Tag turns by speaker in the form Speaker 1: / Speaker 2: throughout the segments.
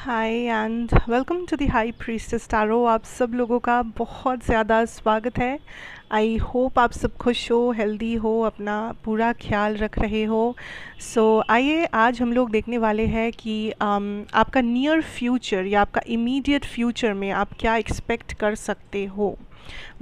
Speaker 1: Hi and welcome to the High Priestess Tarot. आप सब लोगों का बहुत ज़्यादा स्वागत है। आई होप आप सब खुश हो, हेल्दी हो, अपना पूरा ख्याल रख रहे हो। आइए आज हम लोग देखने वाले हैं कि आपका नियर फ्यूचर या आपका इमीडिएट फ्यूचर में आप क्या एक्सपेक्ट कर सकते हो।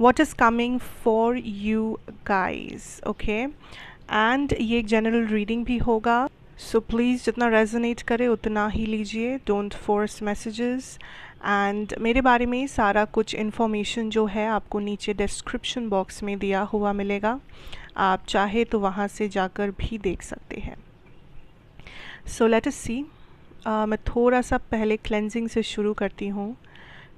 Speaker 1: What is coming for you guys, okay. And ये एक जनरल रीडिंग भी होगा, सो प्लीज़ जितना रेजोनेट करे उतना ही लीजिए, डोंट फोर्स मैसेजेस। एंड मेरे बारे में सारा कुछ इन्फॉर्मेशन जो है आपको नीचे डिस्क्रिप्शन बॉक्स में दिया हुआ मिलेगा, आप चाहे तो वहाँ से जाकर भी देख सकते हैं। सो लेट अस सी। मैं थोड़ा सा पहले क्लेंजिंग से शुरू करती हूँ।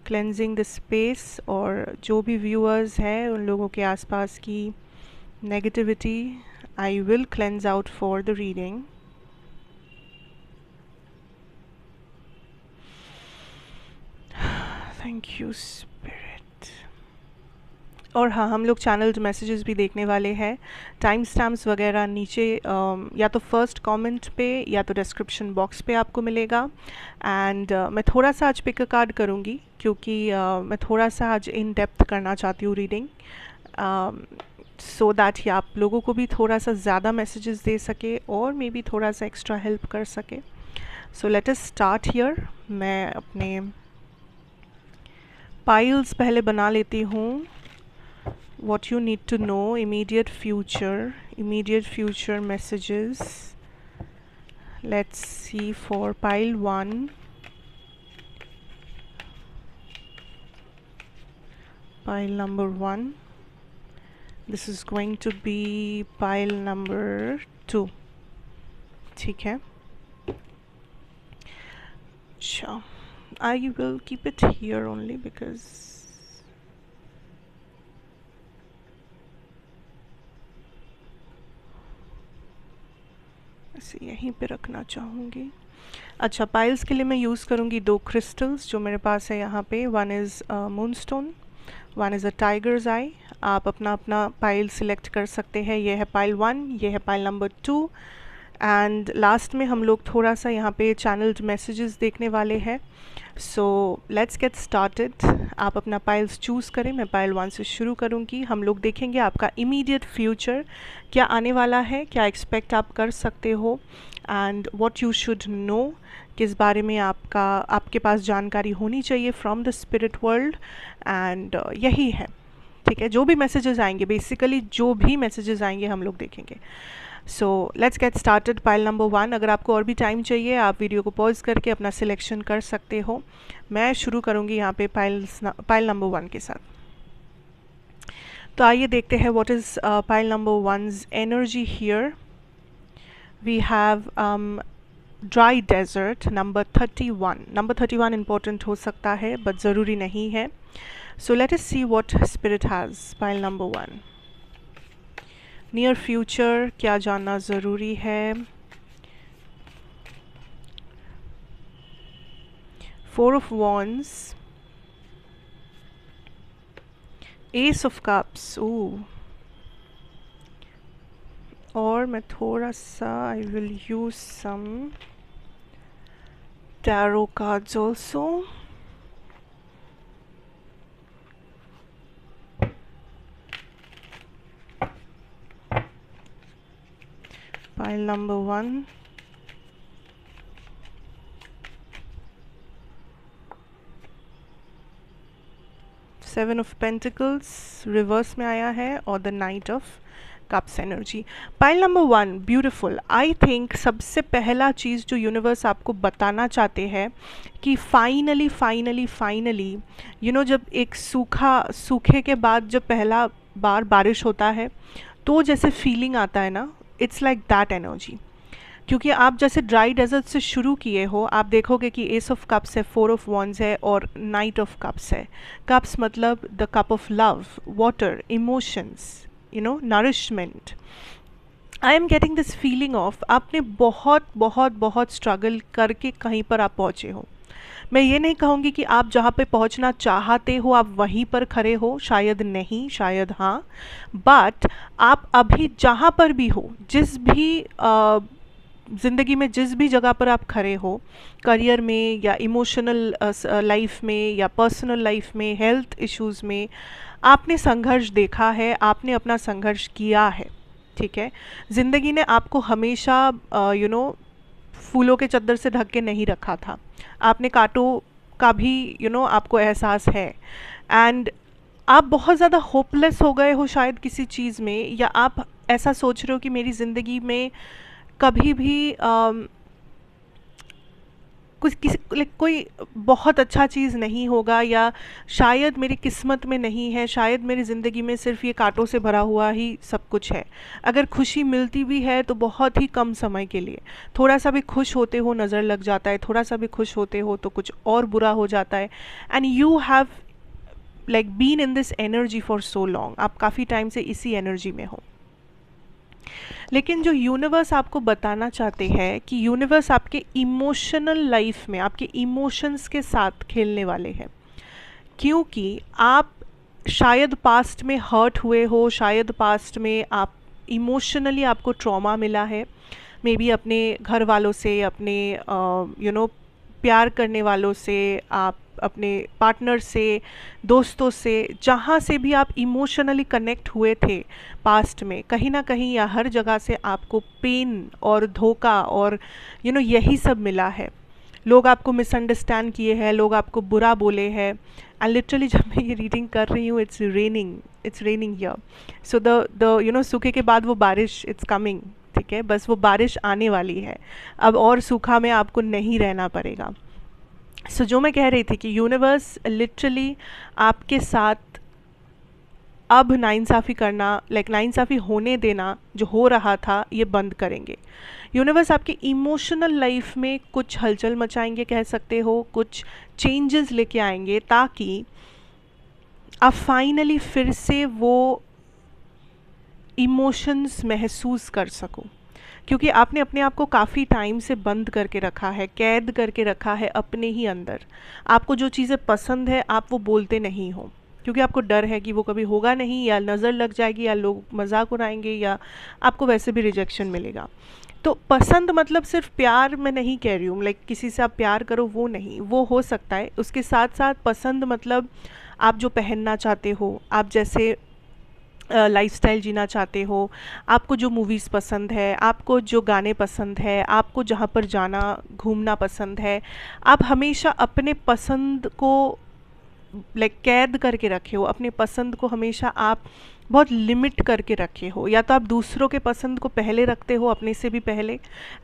Speaker 1: क्लेंजिंग द स्पेस, और जो भी व्यूअर्स हैं उन लोगों के आसपास की negativity I will cleanse out for the reading. Thank you spirit. और हाँ, हम लोग चैनल्ड मैसेजेस भी देखने वाले हैं। टाइम स्टैम्प्स वगैरह नीचे या तो फर्स्ट कमेंट पे या तो डिस्क्रिप्शन बॉक्स पे आपको मिलेगा। एंड मैं थोड़ा सा आज पिक अ कार्ड करूँगी क्योंकि मैं थोड़ा सा आज इन डेप्थ करना चाहती हूँ रीडिंग, सो दैट ये आप लोगों को भी थोड़ा सा ज़्यादा मैसेजेस दे सके और मे बी थोड़ा सा एक्स्ट्रा हेल्प कर सके। सो लेट अस स्टार्ट हियर। मैं अपने पाइल्स पहले बना लेती हूँ। what you need to know, immediate future messages. Let's see for pile 1, pile number 1. This is going to be pile number 2. ठीक है, अच्छा, I will keep it here only because इसे यहीं पे रखना चाहूँगी। अच्छा, पाइल्स के लिए मैं यूज़ करूँगी 2 क्रिस्टल्स जो मेरे पास है यहाँ पे। One is moonstone, one is a tiger's eye. आप अपना अपना पाइल सिलेक्ट कर सकते हैं। ये है पाइल 1, ये है पाइल नंबर 2। एंड लास्ट में हम लोग थोड़ा सा यहाँ पे चैनल्ड मैसेजेस देखने वाले हैं। So let's get started. आप अपना पाइल्स चूज़ करें, मैं पाइल 1 से शुरू करूँगी। हम लोग देखेंगे आपका इमीडिएट फ्यूचर क्या आने वाला है, क्या एक्सपेक्ट आप कर सकते हो, and what you should know, किस बारे में आपके पास जानकारी होनी चाहिए from the spirit world. And यही है, ठीक है। जो भी मैसेजेस आएंगे, बेसिकली जो भी मैसेजेस आएंगे हम लोग देखेंगे। So let's get started. Pile number 1। अगर आपको और भी टाइम चाहिए आप वीडियो को पॉज करके अपना सिलेक्शन कर सकते हो। मैं शुरू करूँगी यहाँ पे पाइल नंबर 1 के साथ। तो आइए देखते हैं what is pile number 1's energy here. We have dry desert number 31। Number 31 important हो सकता है बट ज़रूरी नहीं है। So let us see what spirit has. Pile number 1, near future क्या जानना ज़रूरी है। 4 of wands, ace of cups. और मैं थोड़ा सा I will use some tarot cards also. Pile number 1, seven of pentacles reverse में आया है, और the night of cups energy. Pile number 1 beautiful. I think सबसे पहला चीज़ जो यूनिवर्स आपको बताना चाहते हैं कि फाइनली जब एक सूखे के बाद जब पहला बार बारिश होता है तो जैसे फीलिंग आता है ना, इट्स लाइक दैट एनर्जी। क्योंकि आप जैसे ड्राई डेजर्ट से शुरू किए हो, आप देखोगे कि एस ऑफ कप्स है, 4 ऑफ वॉन्ड्स है, और नाइट ऑफ कप्स है। कप्स मतलब the cup of love, water, emotions, nourishment. I am getting this feeling of आपने बहुत बहुत बहुत स्ट्रगल करके कहीं पर आप पहुँचे हो। मैं ये नहीं कहूँगी कि आप जहाँ पे पहुँचना चाहते हो आप वहीं पर खड़े हो, शायद नहीं, शायद हाँ, बट आप अभी जहाँ पर भी हो, जिस भी ज़िंदगी में जिस भी जगह पर आप खड़े हो, करियर में या इमोशनल लाइफ में या पर्सनल लाइफ में, हेल्थ इश्यूज़ में, आपने संघर्ष देखा है, आपने अपना संघर्ष किया है, ठीक है। ज़िंदगी ने आपको हमेशा फूलों के चद्दर से ढक के नहीं रखा था। आपने कांटों का भी आपको एहसास है। एंड आप बहुत ज़्यादा होपलेस हो गए हो शायद किसी चीज़ में, या आप ऐसा सोच रहे हो कि मेरी ज़िंदगी में कभी भी कुछ किसी कोई बहुत अच्छा चीज़ नहीं होगा, या शायद मेरी किस्मत में नहीं है, शायद मेरी ज़िंदगी में सिर्फ ये कांटों से भरा हुआ ही सब कुछ है। अगर खुशी मिलती भी है तो बहुत ही कम समय के लिए। थोड़ा सा भी खुश होते हो नज़र लग जाता है, थोड़ा सा भी खुश होते हो तो कुछ और बुरा हो जाता है। And you have like been in this energy for so long, आप काफ़ी टाइम से इसी एनर्जी में हो। लेकिन जो यूनिवर्स आपको बताना चाहते हैं कि यूनिवर्स आपके इमोशनल लाइफ में आपके इमोशंस के साथ खेलने वाले हैं, क्योंकि आप शायद पास्ट में हर्ट हुए हो, शायद पास्ट में आप इमोशनली आपको ट्रॉमा मिला है, मे बी अपने घर वालों से, अपने प्यार करने वालों से, आप अपने पार्टनर से, दोस्तों से, जहाँ से भी आप इमोशनली कनेक्ट हुए थे पास्ट में, कहीं ना कहीं या हर जगह से आपको पेन और धोखा और यही सब मिला है। लोग आपको मिसअंडरस्टैंड किए हैं, लोग आपको बुरा बोले हैं। एंड लिटरली जब मैं ये रीडिंग कर रही हूँ, it's raining here. So the सूखे के बाद वो बारिश, इट्स कमिंग, ठीक है। बस वो बारिश आने वाली है, अब और सूखा में आपको नहीं रहना पड़ेगा। सो जो मैं कह रही थी कि यूनिवर्स लिटरली आपके साथ अब नाइंसाफ़ी करना, नाइंसाफ़ी होने देना जो हो रहा था, ये बंद करेंगे। यूनिवर्स आपके इमोशनल लाइफ में कुछ हलचल मचाएंगे, कह सकते हो, कुछ चेंजेस लेके आएंगे, ताकि आप फाइनली फिर से वो इमोशंस महसूस कर सको। क्योंकि आपने अपने आप को काफ़ी टाइम से बंद करके रखा है, कैद करके रखा है अपने ही अंदर। आपको जो चीज़ें पसंद है आप वो बोलते नहीं हो, क्योंकि आपको डर है कि वो कभी होगा नहीं, या नज़र लग जाएगी, या लोग मजाक उड़ाएंगे, या आपको वैसे भी रिजेक्शन मिलेगा। तो पसंद मतलब सिर्फ प्यार मैं नहीं कह रही हूँ, किसी से आप प्यार करो वो नहीं, वो हो सकता है। उसके साथ साथ पसंद मतलब आप जो पहनना चाहते हो, आप जैसे लाइफस्टाइल जीना चाहते हो, आपको जो मूवीज़ पसंद है, आपको जो गाने पसंद है, आपको जहाँ पर जाना घूमना पसंद है, आप हमेशा अपने पसंद को कैद करके रखे हो, अपने पसंद को हमेशा आप बहुत लिमिट करके रखे हो। या तो आप दूसरों के पसंद को पहले रखते हो, अपने से भी पहले,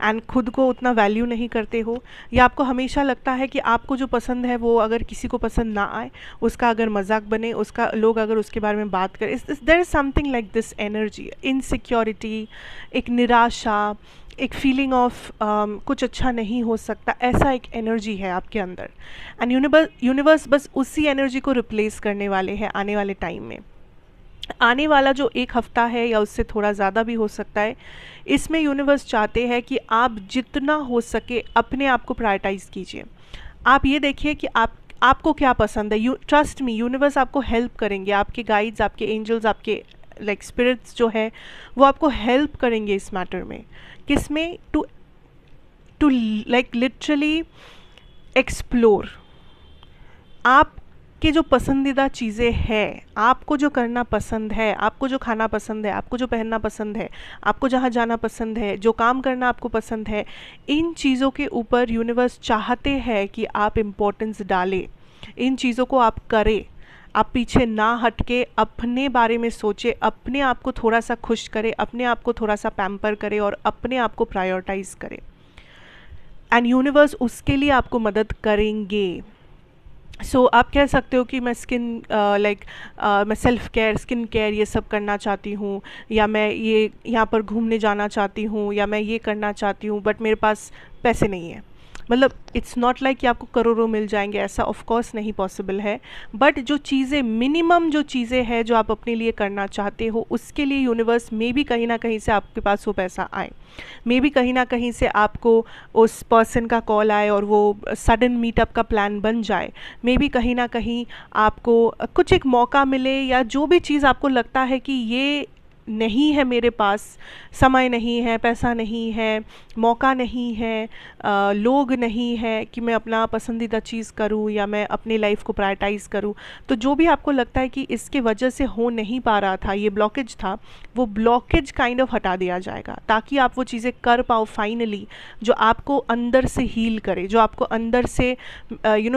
Speaker 1: एंड खुद को उतना वैल्यू नहीं करते हो, या आपको हमेशा लगता है कि आपको जो पसंद है वो अगर किसी को पसंद ना आए, उसका अगर मजाक बने, उसका लोग अगर उसके बारे में बात करें, there is something like this energy, insecurity, एक निराशा, एक फीलिंग ऑफ कुछ अच्छा नहीं हो सकता, ऐसा एक एनर्जी है आपके अंदर। एंड यूनिवर्स बस उसी एनर्जी को रिप्लेस करने वाले हैं आने वाले टाइम में। आने वाला जो एक हफ्ता है या उससे थोड़ा ज़्यादा भी हो सकता है, इसमें यूनिवर्स चाहते हैं कि आप जितना हो सके अपने आप को प्रायोरिटाइज़ कीजिए। आप ये देखिए कि आपको क्या पसंद है। ट्रस्ट मी, यूनिवर्स आपको हेल्प करेंगे, आपके गाइड्स, आपके एंजल्स, आपके स्पिरिट्स जो है वो आपको हेल्प करेंगे इस मैटर में। किस में? टू लिटरली एक्सप्लोर आपके जो पसंदीदा चीज़ें हैं, आपको जो करना पसंद है, आपको जो खाना पसंद है, आपको जो पहनना पसंद है, आपको जहाँ जाना पसंद है, जो काम करना आपको पसंद है, इन चीज़ों के ऊपर यूनिवर्स चाहते हैं कि आप इम्पोर्टेंस डालें, इन चीज़ों को आप करें। आप पीछे ना हटके अपने बारे में सोचें, अपने आप को थोड़ा सा खुश करें, अपने आप को थोड़ा सा पैम्पर करें और अपने आप को प्रायोरिटाइज़ करें। एंड यूनिवर्स उसके लिए आपको मदद करेंगे। सो आप कह सकते हो कि मैं मैं सेल्फ केयर, स्किन केयर ये सब करना चाहती हूँ, या मैं ये यहाँ पर घूमने जाना चाहती हूँ, या मैं ये करना चाहती हूँ, बट मेरे पास पैसे नहीं है। मतलब इट्स नॉट लाइक कि आपको करोड़ों मिल जाएंगे, ऐसा ऑफ कोर्स नहीं पॉसिबल है। बट जो चीज़ें, मिनिमम जो चीज़ें हैं जो आप अपने लिए करना चाहते हो, उसके लिए यूनिवर्स में भी कहीं ना कहीं से आपके पास वो पैसा आए, मे भी कहीं ना कहीं से आपको उस पर्सन का कॉल आए और वो सडन मीटअप का प्लान बन जाए, मे भी कहीं ना कहीं आपको कुछ एक मौका मिले, या जो भी चीज़ आपको लगता है कि ये नहीं है मेरे पास, समय नहीं है, पैसा नहीं है, मौका नहीं है, लोग नहीं है कि मैं अपना पसंदीदा चीज़ करूं या मैं अपनी लाइफ को प्रायोरिटाइज़ करूं, तो जो भी आपको लगता है कि इसके वजह से हो नहीं पा रहा था, ये ब्लॉकेज था, वो ब्लॉकेज काइंड ऑफ हटा दिया जाएगा ताकि आप वो चीज़ें कर पाओ फाइनली, जो आपको अंदर से हील करे, जो आपको अंदर से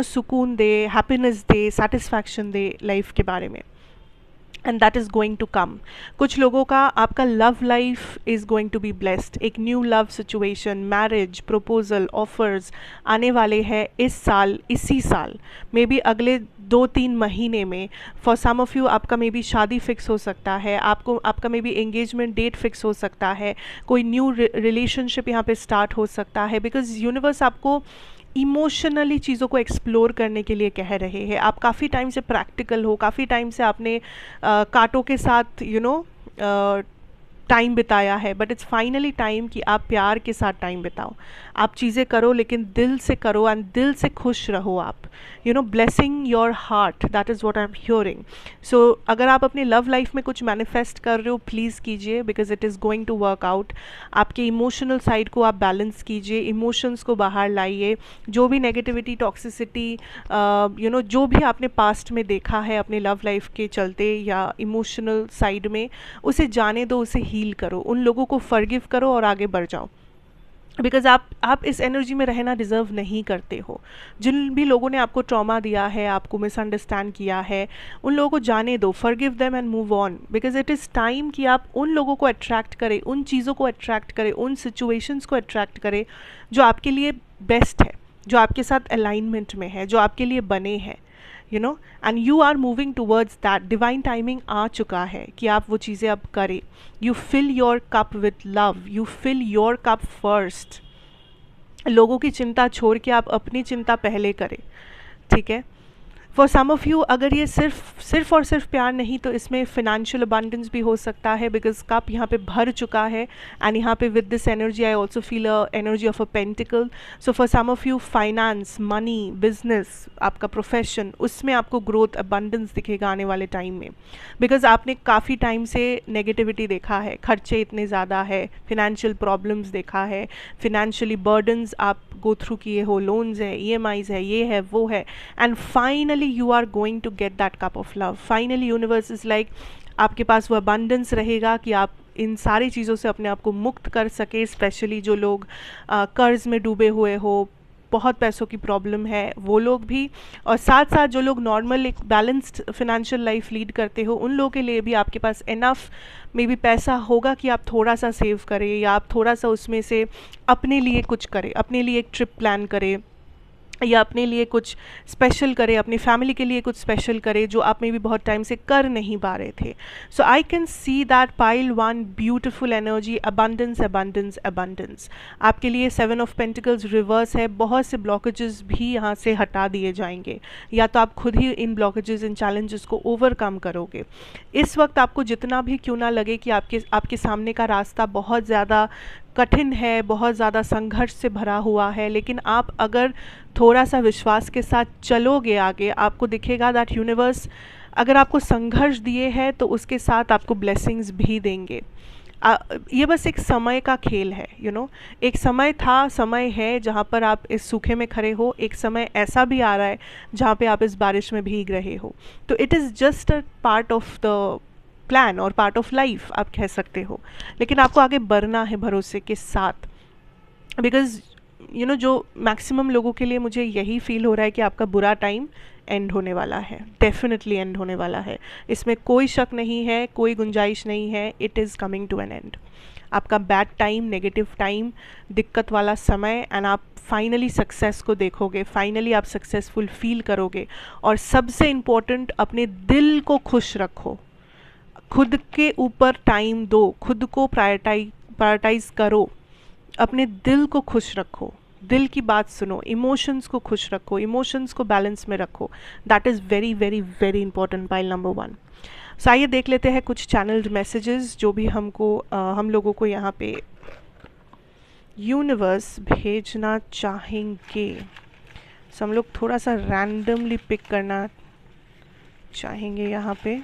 Speaker 1: सुकून दे, हैप्पीनेस दे, सेटिस्फैक्शन दे लाइफ के बारे में। And that is going to come. कुछ लोगों का आपका love life is going to be blessed, एक new love situation, marriage proposal, offers आने वाले हैं इस साल, इसी साल, मे बी अगले 2-3 महीने में। फॉर सम ऑफ़ यू आपका मे बी शादी फिक्स हो सकता है, आपका maybe engagement date fix हो सकता है, कोई न्यू रिलेशनशिप यहाँ पे स्टार्ट हो सकता है, बिकॉज यूनिवर्स आपको इमोशनली चीज़ों को एक्सप्लोर करने के लिए कह रहे हैं। आप काफ़ी टाइम से प्रैक्टिकल हो, काफ़ी टाइम से आपने कांटों के साथ टाइम बिताया है, बट इट्स फाइनली टाइम कि आप प्यार के साथ टाइम बिताओ। आप चीज़ें करो लेकिन दिल से करो एंड दिल से खुश रहो आप, blessing your heart, that is what I am hearing. So अगर आप अपनी लव लाइफ में कुछ मैनिफेस्ट कर रहे हो, प्लीज़ कीजिए, because it is going to work out. आपके इमोशनल साइड को आप बैलेंस कीजिए, इमोशंस को बाहर लाइए, जो भी नेगेटिविटी, टॉक्सिसिटी, जो भी आपने पास्ट में देखा है अपने लव लाइफ के चलते या इमोशनल साइड में, उसे जाने दो, उसे हील करो, उन लोगों को फॉरगिव करो और आगे बढ़ जाओ। बिकॉज आप इस एनर्जी में रहना डिज़र्व नहीं करते हो। जिन भी लोगों ने आपको ट्रॉमा दिया है, आपको मिसअंडरस्टैंड किया है, उन लोगों को जाने दो, forgive them and move on, because it is time कि आप उन लोगों को अट्रैक्ट करें, उन चीज़ों को अट्रैक्ट करें, उन सिचुएशंस को अट्रैक्ट करें जो आपके लिए बेस्ट है, जो आपके साथ अलाइनमेंट में है, जो आपके लिए बने हैं, and you are moving towards that. Divine timing आ चुका है कि आप वो चीज़ें अब करें। You fill your cup with love, you fill your cup first. लोगों की चिंता छोड़ के आप अपनी चिंता पहले करें, ठीक है। फॉर सम ऑफ़ यू अगर ये सिर्फ और सिर्फ प्यार नहीं, तो इसमें फिनेंशियल अबंडेंस भी हो सकता है, बिकॉज कप यहाँ पे भर चुका है। एंड यहाँ पे with this energy I also feel a energy of a pentacle. So for some of you finance, money, business, आपका प्रोफेशन, उसमें आपको ग्रोथ, अबंडेंस दिखेगा आने वाले टाइम में, बिकॉज आपने काफ़ी टाइम से नेगेटिविटी देखा है, खर्चे इतने ज़्यादा है, फिनेंशियल प्रॉब्लम्स देखा है, फिनेंशियली बर्डन्स आप गो थ्रू किए हो, लोन्स है, EMIs है, ये है, वो है, and finally you are going to get that cup of love. Finally universe is like, आपके पास वो abundance रहेगा कि आप इन सारी चीज़ों से अपने आप को मुक्त कर सके। स्पेशली जो लोग कर्ज में डूबे हुए हो, बहुत पैसों की प्रॉब्लम है, वो लोग भी, और साथ साथ जो लोग नॉर्मल एक बैलेंस्ड फिनेंशियल लाइफ लीड करते हो, उन लोगों के लिए भी आपके पास इनफ मे बी पैसा होगा कि आप थोड़ा सा सेव करें, या आप थोड़ा सा उसमें से अपने लिए कुछ करें, अपने लिए एक ट्रिप प्लान करें, या अपने लिए कुछ स्पेशल करें, अपनी फैमिली के लिए कुछ स्पेशल करें जो आप में भी बहुत टाइम से कर नहीं पा रहे थे। So I can see that pile 1 beautiful energy, abundance abundance abundance. आपके लिए 7 ऑफ पेंटिकल्स रिवर्स है, बहुत से ब्लॉकेजेस भी यहाँ से हटा दिए जाएंगे, या तो आप खुद ही इन ब्लॉकेजेस, इन चैलेंजेस को ओवरकम करोगे। इस वक्त आपको जितना भी क्यों ना लगे कि आपके सामने का रास्ता बहुत ज़्यादा कठिन है, बहुत ज़्यादा संघर्ष से भरा हुआ है, लेकिन आप अगर थोड़ा सा विश्वास के साथ चलोगे आगे, आपको दिखेगा दैट यूनिवर्स अगर आपको संघर्ष दिए हैं तो उसके साथ आपको ब्लेसिंग्स भी देंगे। ये बस एक समय का खेल है, एक समय था, समय है जहाँ पर आप इस सूखे में खड़े हो, एक समय ऐसा भी आ रहा है जहाँ पे आप इस बारिश में भीग रहे हो। तो it is just a part of the plan और पार्ट ऑफ लाइफ आप कह सकते हो, लेकिन आपको आगे बढ़ना है भरोसे के साथ। बिकॉज जो मैक्सिमम लोगों के लिए मुझे यही फील हो रहा है कि आपका बुरा टाइम एंड होने वाला है, डेफिनेटली एंड होने वाला है, इसमें कोई शक नहीं है, कोई गुंजाइश नहीं है, it is coming to an end. आपका बैड टाइम, नेगेटिव टाइम, दिक्कत वाला समय, एंड आप फाइनली सक्सेस को देखोगे, फाइनली आप सक्सेसफुल फील करोगे। और सबसे इम्पोर्टेंट, अपने दिल को खुश रखो, खुद के ऊपर टाइम दो, खुद को प्रायोरिटाइज करो, अपने दिल को खुश रखो, दिल की बात सुनो, इमोशंस को खुश रखो, इमोशंस को बैलेंस में रखो। That is very very very important, pile number 1। सो आइए देख लेते हैं कुछ चैनल्ड मैसेजेस जो भी हम लोगों को यहाँ पे यूनिवर्स भेजना चाहेंगे। सो हम लोग थोड़ा सा रैंडमली पिक करना चाहेंगे यहाँ पे।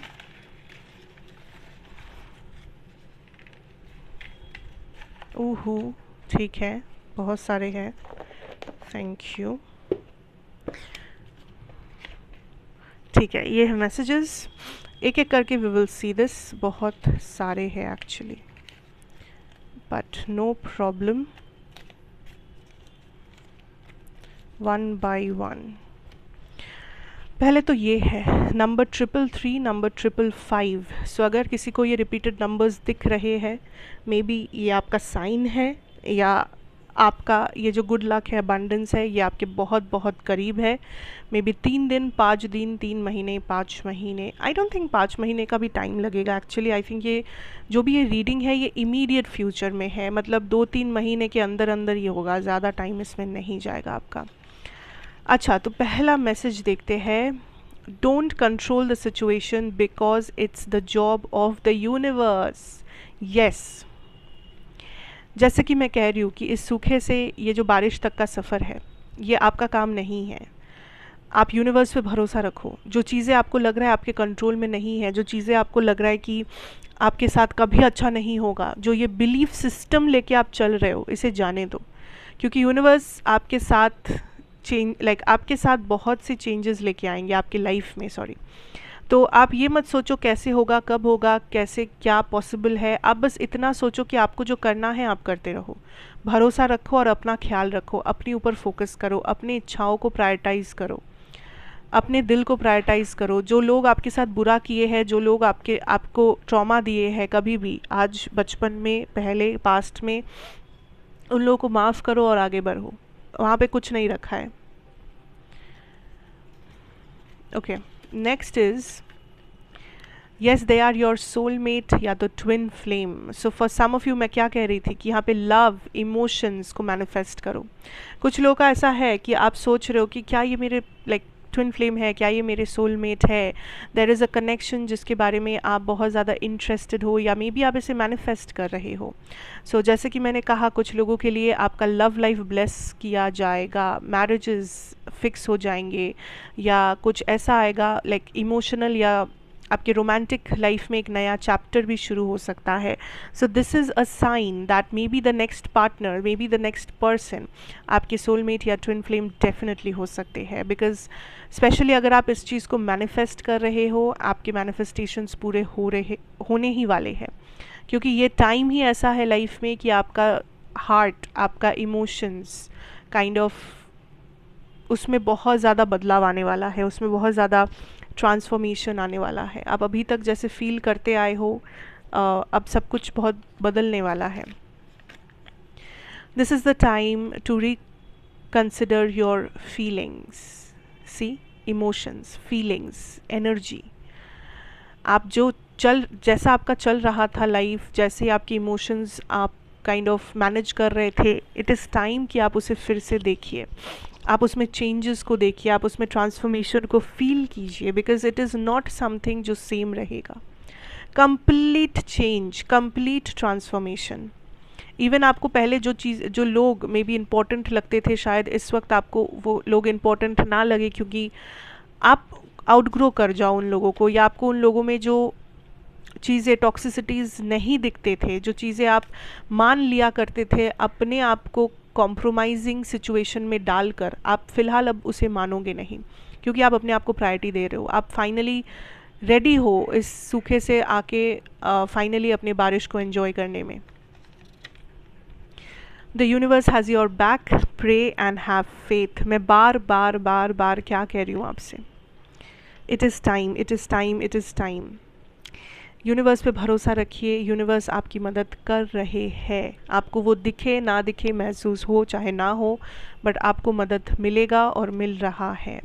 Speaker 1: ओहो, ठीक है, बहुत सारे हैं, थैंक यू। ठीक है, ये है मैसेजेस, एक एक करके वी विल सी दिस। बहुत सारे हैं actually, but no problem, one by one. पहले तो ये है नंबर 333, नंबर 555। सो अगर किसी को ये रिपीटेड नंबर्स दिख रहे हैं, मे बी ये आपका साइन है, या आपका ये जो गुड लक है, अबंडेंस है, ये आपके बहुत बहुत करीब है। मे बी 3 दिन, 5 दिन, 3 महीने, 5 महीने, आई डोंट थिंक 5 महीने का भी टाइम लगेगा एक्चुअली। आई थिंक ये जो भी ये रीडिंग है ये इमीडिएट फ्यूचर में है, मतलब 2-3 महीने के अंदर अंदर ये होगा, ज़्यादा टाइम इसमें नहीं जाएगा आपका। अच्छा, तो पहला मैसेज देखते हैं। Don't control the situation because it's the job of the universe. Yes, जैसे कि मैं कह रही हूँ कि इस सूखे से ये जो बारिश तक का सफ़र है, ये आपका काम नहीं है। आप यूनिवर्स पे भरोसा रखो। जो चीज़ें आपको लग रहा है आपके कंट्रोल में नहीं है, जो चीज़ें आपको लग रहा है कि आपके साथ कभी अच्छा नहीं होगा, जो ये बिलीफ सिस्टम लेके आप चल रहे हो, इसे जाने दो। क्योंकि यूनिवर्स आपके साथ आपके साथ बहुत से चेंजेस लेके आएंगे आपकी लाइफ में। सॉरी, तो आप ये मत सोचो कैसे होगा, कब होगा, कैसे क्या पॉसिबल है। आप बस इतना सोचो कि आपको जो करना है आप करते रहो, भरोसा रखो और अपना ख्याल रखो, अपने ऊपर फोकस करो, अपनी इच्छाओं को प्रायोरिटाइज़ करो, अपने दिल को प्रायोरिटाइज़ करो। जो लोग आपके साथ बुरा किए हैं, जो लोग आपको ट्रॉमा दिए हैं कभी भी, आज, बचपन में, पहले पास्ट में, उन लोगों को माफ़ करो और आगे बढ़ो। वहाँ पे कुछ नहीं रखा है। Okay, next is yes they are your soulmate या तो twin flame. So for some of you, मैं क्या कह रही थी कि यहाँ पे लव इमोशंस को मैनिफेस्ट करो। कुछ लोगों का ऐसा है कि आप सोच रहे हो कि क्या ये मेरे ट्विन फ्लेम है, क्या ये मेरे सोलमेट है। देयर इज़ अ कनेक्शन जिसके बारे में आप बहुत ज़्यादा इंटरेस्टेड हो, या मे बी आप इसे मैनिफेस्ट कर रहे हो। सो जैसे कि मैंने कहा, कुछ लोगों के लिए आपका लव लाइफ ब्लेस किया जाएगा, मैरिजेस फिक्स हो जाएंगे, या कुछ ऐसा आएगा इमोशनल या आपके रोमांटिक लाइफ में एक नया चैप्टर भी शुरू हो सकता है। So this is a sign that maybe the next partner, maybe the next person आपके सोलमेट या ट्विन फ्लेम डेफिनेटली हो सकते हैं। बिकॉज स्पेशली अगर आप इस चीज़ को मैनिफेस्ट कर रहे हो, आपके मैनिफेस्टेशंस पूरे होने ही वाले हैं। क्योंकि ये टाइम ही ऐसा है लाइफ में कि आपका हार्ट, आपका इमोशंस काइंड ऑफ, उसमें बहुत ज़्यादा बदलाव आने वाला है, उसमें बहुत ज़्यादा ट्रांसफॉर्मेशन आने वाला है। आप अभी तक जैसे फील करते आए हो, अब सब कुछ बहुत बदलने वाला है। This is the time to reconsider your feelings. See, emotions, feelings, energy, आप जैसा आपका चल रहा था लाइफ, जैसे आपके इमोशंस आप काइंड ऑफ मैनेज कर रहे थे, इट इज़ टाइम कि आप उसे फिर से देखिए, आप उसमें चेंजेस को देखिए, आप उसमें ट्रांसफॉर्मेशन को फील कीजिए। Because it is not something जो सेम रहेगा। Complete change, complete transformation. Even आपको पहले जो लोग मे बी इम्पोर्टेंट लगते थे, शायद इस वक्त आपको वो लोग इम्पोर्टेंट ना लगे, क्योंकि आप आउटग्रो कर जाओ उन लोगों को, या आपको उन लोगों में जो चीज़ें, टॉक्सिसिटीज़ नहीं दिखते थे, जो चीज़ें आप मान लिया करते थे, अपने आप को कॉम्प्रोमाइजिंग सिचुएशन में डालकर, आप फ़िलहाल अब उसे मानोगे नहीं, क्योंकि आप अपने आप को प्रायोरिटी दे रहे हो। आप फाइनली रेडी हो इस सूखे से आके फाइनली अपने बारिश को एंजॉय करने में। The universe has your back, pray and have faith. मैं बार बार बार बार क्या कह रही हूँ आपसे, it is time, it is time, it is time. Universe पे भरोसा रखिए, यूनिवर्स आपकी मदद कर रहे हैं। आपको वो दिखे ना दिखे, महसूस हो चाहे ना हो, बट आपको मदद मिलेगा और मिल रहा है।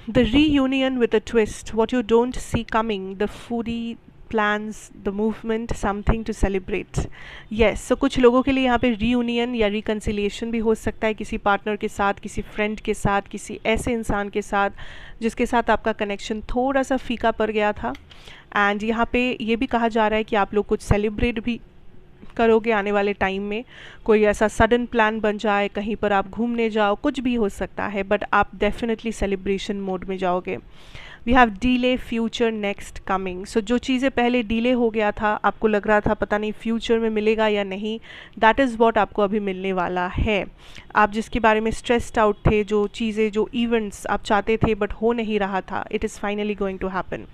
Speaker 1: The reunion with a twist, what you don't see coming, the foodie plans, the movement, something to celebrate. Yes, so कुछ लोगों के लिए यहाँ पे रीयूनियन या रिकन्सिलिएशन भी हो सकता है, किसी पार्टनर के साथ, किसी फ्रेंड के साथ, किसी ऐसे इंसान के साथ जिसके साथ आपका कनेक्शन थोड़ा सा फीका पड़ गया था। एंड यहाँ पे ये भी कहा जा रहा है कि आप लोग कुछ सेलिब्रेट भी करोगे आने वाले टाइम में, कोई ऐसा सडन प्लान बन जाए, कहीं पर आप घूमने जाओ, कुछ भी हो सकता है, बट आप डेफिनेटली सेलिब्रेशन मोड में जाओगे। We have delay, future, next, coming. So जो चीज़ें पहले डीले हो गया था, आपको लग रहा था पता नहीं फ्यूचर में मिलेगा या नहीं, दैट इज़ वॉट आपको अभी मिलने वाला है। आप जिसके बारे में स्ट्रेस्ड आउट थे, जो चीज़ें, जो इवेंट्स आप चाहते थे बट हो नहीं रहा था, it is finally going to happen.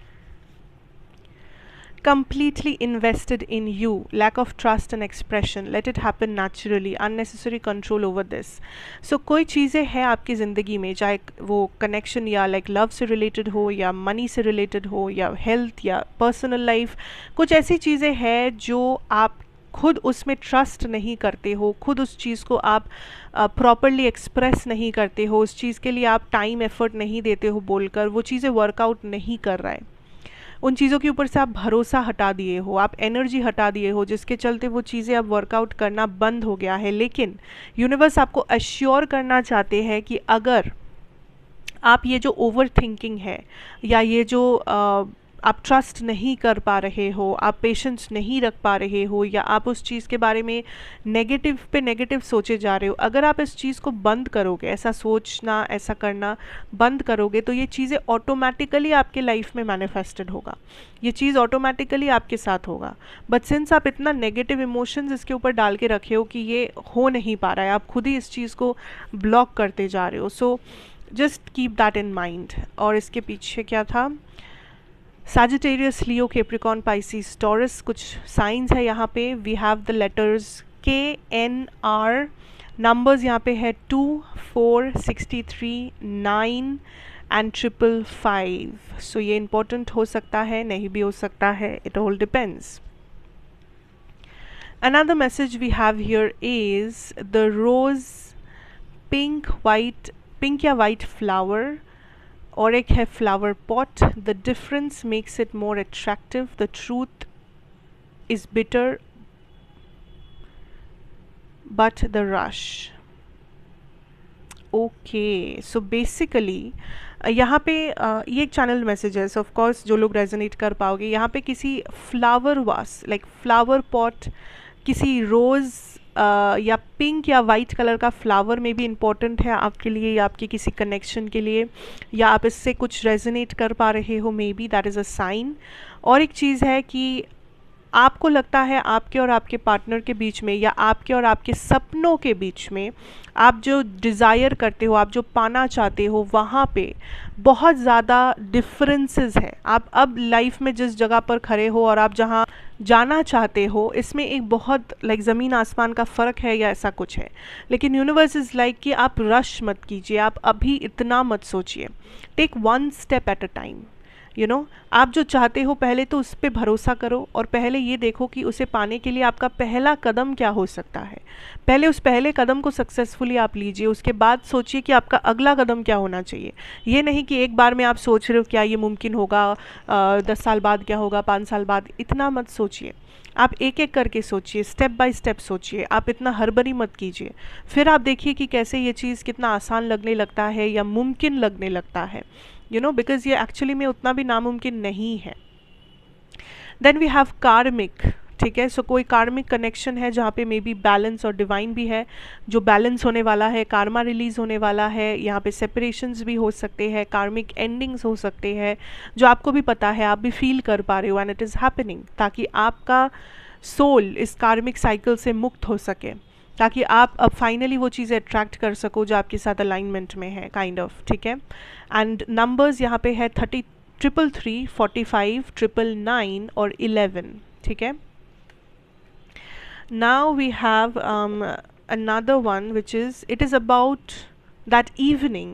Speaker 1: Completely invested in you, lack of trust and expression, let it happen naturally, unnecessary control over this. So कोई चीज़ें हैं आपकी ज़िंदगी में, चाहे वो कनेक्शन या लाइक लव से रिलेटेड हो, या मनी से रिलेटेड हो, या हेल्थ, या पर्सनल लाइफ, कुछ ऐसी चीज़ें हैं जो आप खुद उसमें ट्रस्ट नहीं करते हो, खुद उस चीज़ को आप प्रॉपरली एक्सप्रेस नहीं करते हो, उस चीज़ के लिए आप टाइम एफर्ट नहीं देते हो बोलकर, वो चीज़ें वर्कआउट नहीं कर रहा है। उन चीज़ों के ऊपर से आप भरोसा हटा दिए हो, आप एनर्जी हटा दिए हो, जिसके चलते वो चीज़ें अब वर्कआउट करना बंद हो गया है। लेकिन यूनिवर्स आपको अश्योर करना चाहते हैं कि अगर आप ये जो ओवर थिंकिंग है, या ये जो आप ट्रस्ट नहीं कर पा रहे हो, आप पेशेंस नहीं रख पा रहे हो, या आप उस चीज़ के बारे में नेगेटिव पे नेगेटिव सोचे जा रहे हो, अगर आप इस चीज़ को बंद करोगे, ऐसा सोचना, ऐसा करना बंद करोगे, तो ये चीज़ें ऑटोमेटिकली आपके लाइफ में मैनिफेस्टेड होगा, ये चीज़ ऑटोमेटिकली आपके साथ होगा। बट सिंस आप इतना नेगेटिव इमोशंस इसके ऊपर डाल के रखे हो कि ये हो नहीं पा रहा है, आप खुद ही इस चीज़ को ब्लॉक करते जा रहे हो। So just keep that in mind. और इसके पीछे क्या था? Sagittarius, Leo, Capricorn, Pisces, Taurus, कुछ साइंस है यहाँ पे। We have the letters KNR, numbers यहाँ पे है 2, 4, 63, 9 एंड 555। सो ये इम्पोर्टेंट हो सकता है, नहीं भी हो सकता है, it all depends. Another message we have here is the rose, pink या white flower, और एक है flower pot. The difference makes it more attractive, the truth is bitter but the rush. Okay, so basically यहाँ पे ये एक channel message है, सो of course जो लोग रेजोनेट कर पाओगे, यहाँ पे किसी flower vase, like flower pot, किसी रोज़ या पिंक या वाइट कलर का फ्लावर में भी इम्पॉर्टेंट है आपके लिए, या आपके किसी कनेक्शन के लिए, या आप इससे कुछ रेजोनेट कर पा रहे हो, maybe that is a sign. और एक चीज़ है कि आपको लगता है आपके और आपके पार्टनर के बीच में, या आपके और आपके सपनों के बीच में, आप जो डिज़ायर करते हो, आप जो पाना चाहते हो, वहाँ पे बहुत ज़्यादा डिफरेंसेस है। आप अब लाइफ में जिस जगह पर खड़े हो और आप जहाँ जाना चाहते हो, इसमें एक बहुत लाइक ज़मीन आसमान का फ़र्क है, या ऐसा कुछ है। लेकिन यूनिवर्स इज़ लाइक कि आप रश मत कीजिए, आप अभी इतना मत सोचिए, take one step at a time. You know, आप जो चाहते हो पहले तो उस पर भरोसा करो, और पहले ये देखो कि उसे पाने के लिए आपका पहला कदम क्या हो सकता है। पहले उस पहले कदम को सक्सेसफुली आप लीजिए, उसके बाद सोचिए कि आपका अगला कदम क्या होना चाहिए। ये नहीं कि एक बार में आप सोच रहे हो क्या ये मुमकिन होगा, 10 साल बाद क्या होगा, 5 साल बाद, इतना मत सोचिए। आप एक एक करके सोचिए, स्टेप बाय स्टेप सोचिए, आप इतना हड़बड़ी मत कीजिए। फिर आप देखिए कि कैसे ये चीज़ कितना आसान लगने लगता है, या मुमकिन लगने लगता है, यू नो, बिकॉज ये एक्चुअली में उतना भी नामुमकिन नहीं है। देन वी हैव कार्मिक, ठीक है। सो कोई कार्मिक कनेक्शन है जहाँ पे मे बी बैलेंस और डिवाइन भी है, जो बैलेंस होने वाला है, कारमा रिलीज होने वाला है। यहाँ पे सेपरेशंस भी हो सकते हैं, कार्मिक एंडिंग्स हो सकते हैं, जो आपको भी पता है, आप भी फील कर पा रहे हो, एंड इट इज़ हैपनिंग, ताकि आपका सोल इस कार्मिक साइकिल से मुक्त हो सके, ताकि आप अब फाइनली वो चीज़ें अट्रैक्ट कर सको जो आपके साथ अलाइनमेंट में है, काइंड ऑफ, ठीक है। एंड नंबर्स यहाँ पे है 30, 333, 45, 999 और 11, ठीक है। Now we have another one, which is, it is about that evening.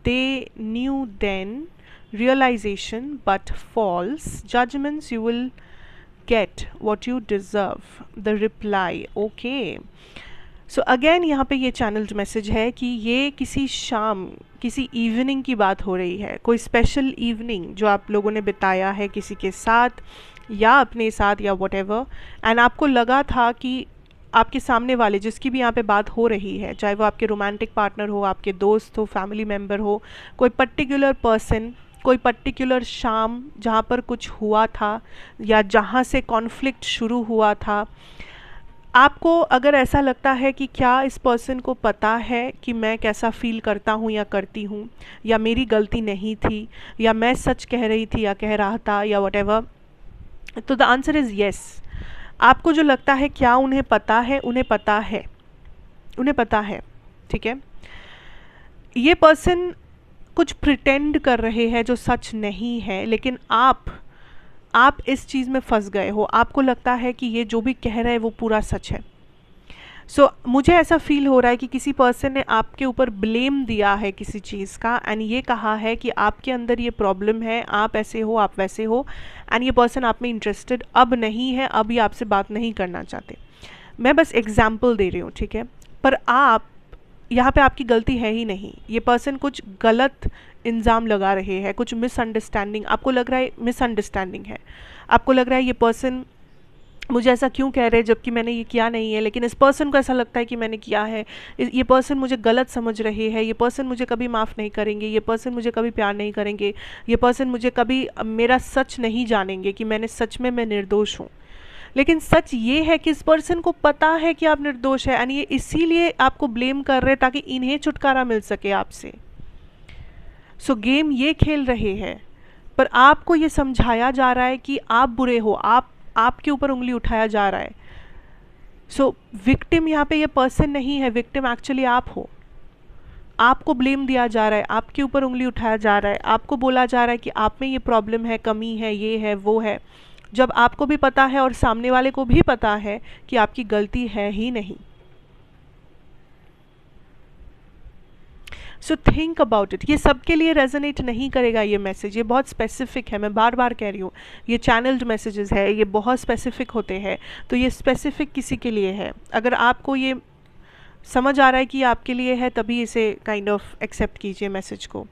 Speaker 1: They knew then, realization but false judgments, you will get what you deserve, the reply, okay. So again यहाँ पे ये channelled message है कि ये किसी शाम, किसी evening की बात हो रही है, कोई स्पेशल इवनिंग जो आप लोगों ने बिताया है किसी के साथ या अपने साथ या व्हाटएवर, एंड आपको लगा था कि आपके सामने वाले, जिसकी भी यहाँ पे बात हो रही है, चाहे वो आपके रोमांटिक पार्टनर हो, आपके दोस्त हो, फैमिली मेम्बर हो, कोई पर्टिकुलर पर्सन, कोई पर्टिकुलर शाम जहाँ पर कुछ हुआ था या जहाँ से कॉन्फ्लिक्ट शुरू हुआ था, आपको अगर ऐसा लगता है कि क्या इस पर्सन को पता है कि मैं कैसा फील करता हूँ या करती हूँ, या मेरी गलती नहीं थी, या मैं सच कह रही थी या कह रहा था, या वटेवर, तो द आंसर इज़ येस। आपको जो लगता है क्या उन्हें पता है, उन्हें पता है, उन्हें पता है, ठीक है। ये पर्सन कुछ प्रिटेंड कर रहे हैं जो सच नहीं है, लेकिन आप इस चीज़ में फंस गए हो। आपको लगता है कि ये जो भी कह रहे हैं वो पूरा सच है। मुझे ऐसा फील हो रहा है कि किसी पर्सन ने आपके ऊपर ब्लेम दिया है किसी चीज़ का, एंड ये कहा है कि आपके अंदर ये प्रॉब्लम है, आप ऐसे हो, आप वैसे हो, एंड ये पर्सन आप में इंटरेस्टेड अब नहीं है, अब ये आपसे बात नहीं करना चाहते। मैं बस एग्जाम्पल दे रही हूँ, ठीक है। पर आप यहाँ पे आपकी गलती है ही नहीं। ये पर्सन कुछ गलत इल्ज़ाम लगा रहे हैं, कुछ मिसअंडरस्टैंडिंग, आपको लग रहा है मिसअंडरस्टैंडिंग है, आपको लग रहा है ये पर्सन मुझे ऐसा क्यों कह रहे हैं जबकि मैंने ये किया नहीं है, लेकिन इस पर्सन को ऐसा लगता है कि मैंने किया है, ये पर्सन मुझे गलत समझ रहे हैं, ये पर्सन मुझे कभी माफ़ नहीं करेंगे, ये पर्सन मुझे कभी प्यार नहीं करेंगे, ये पर्सन मुझे कभी मेरा सच नहीं जानेंगे कि मैंने सच में मैं निर्दोष हूँ। लेकिन सच ये है कि इस पर्सन को पता है कि आप निर्दोष है, एंड ये इसीलिए आपको ब्लेम कर रहे हैं ताकि इन्हें छुटकारा मिल सके आपसे। गेम ये खेल रहे हैं, पर आपको ये समझाया जा रहा है कि आप बुरे हो, आपके ऊपर उंगली उठाया जा रहा है। विक्टिम यहाँ पे ये पर्सन नहीं है, विक्टिम एक्चुअली आप हो। आपको ब्लेम दिया जा रहा है, आपके ऊपर उंगली उठाया जा रहा है, आपको बोला जा रहा है कि आप में ये प्रॉब्लम है, कमी है, ये है, वो है, जब आपको भी पता है और सामने वाले को भी पता है कि आपकी गलती है ही नहीं। Think about it. ये सबके लिए रेजोनेट नहीं करेगा ये मैसेज, ये बहुत स्पेसिफिक है, मैं बार बार कह रही हूँ, ये चैनल्ड मैसेजेस है, ये बहुत स्पेसिफिक होते हैं, तो ये स्पेसिफिक किसी के लिए है। अगर आपको ये समझ आ रहा है कि आपके लिए है, तभी इसे काइंड ऑफ एक्सेप्ट कीजिए मैसेज को।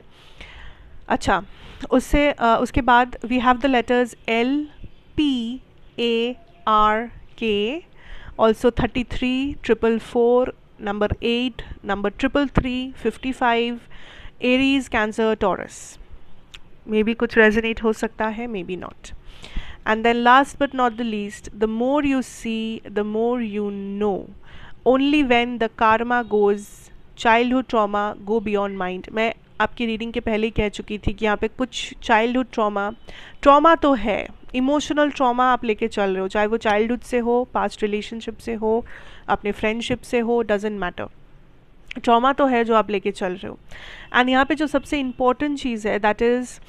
Speaker 1: अच्छा, उसके बाद we have the letters LPARK, also 33, 444, number 8, number 333, 55, Aries, Cancer, Taurus. Maybe कुछ resonate हो सकता है, maybe not. And then last but not the least, the more you see, the more you know. Only when the karma goes, childhood trauma go beyond mind. मैं आपकी reading के पहले ही कह चुकी थी कि यहाँ पे कुछ चाइल्डहुड ट्रॉमा तो है, इमोशनल ट्रॉमा आप लेके चल रहे हो, चाहे वो चाइल्डहुड से हो, पास्ट रिलेशनशिप से हो, अपने फ्रेंडशिप से हो, डजेंट मैटर, ट्रॉमा तो है जो आप लेके चल रहे हो। एंड यहाँ पे जो सबसे इम्पॉर्टेंट चीज़ है, दैट इज़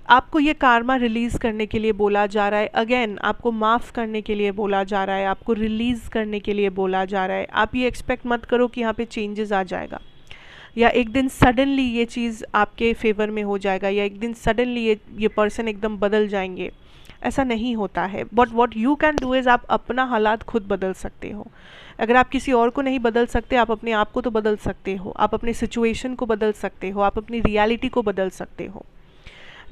Speaker 1: आपको ये कार्मा रिलीज़ करने के लिए बोला जा रहा है। अगेन आपको माफ़ करने के लिए बोला जा रहा है, आपको रिलीज़ करने के लिए बोला जा रहा है। आप ये एक्सपेक्ट मत करो कि यहाँ पे चेंजेस आ जाएगा, या एक दिन सडनली ये चीज़ आपके फेवर में हो जाएगा, या एक दिन सडनली ये पर्सन एकदम बदल जाएंगे। ऐसा नहीं होता है। But what you can do is आप अपना हालात खुद बदल सकते हो। अगर आप किसी और को नहीं बदल सकते, आप अपने आप को तो बदल सकते हो, आप अपने सिचुएशन को बदल सकते हो, आप अपनी रियलिटी को बदल सकते हो।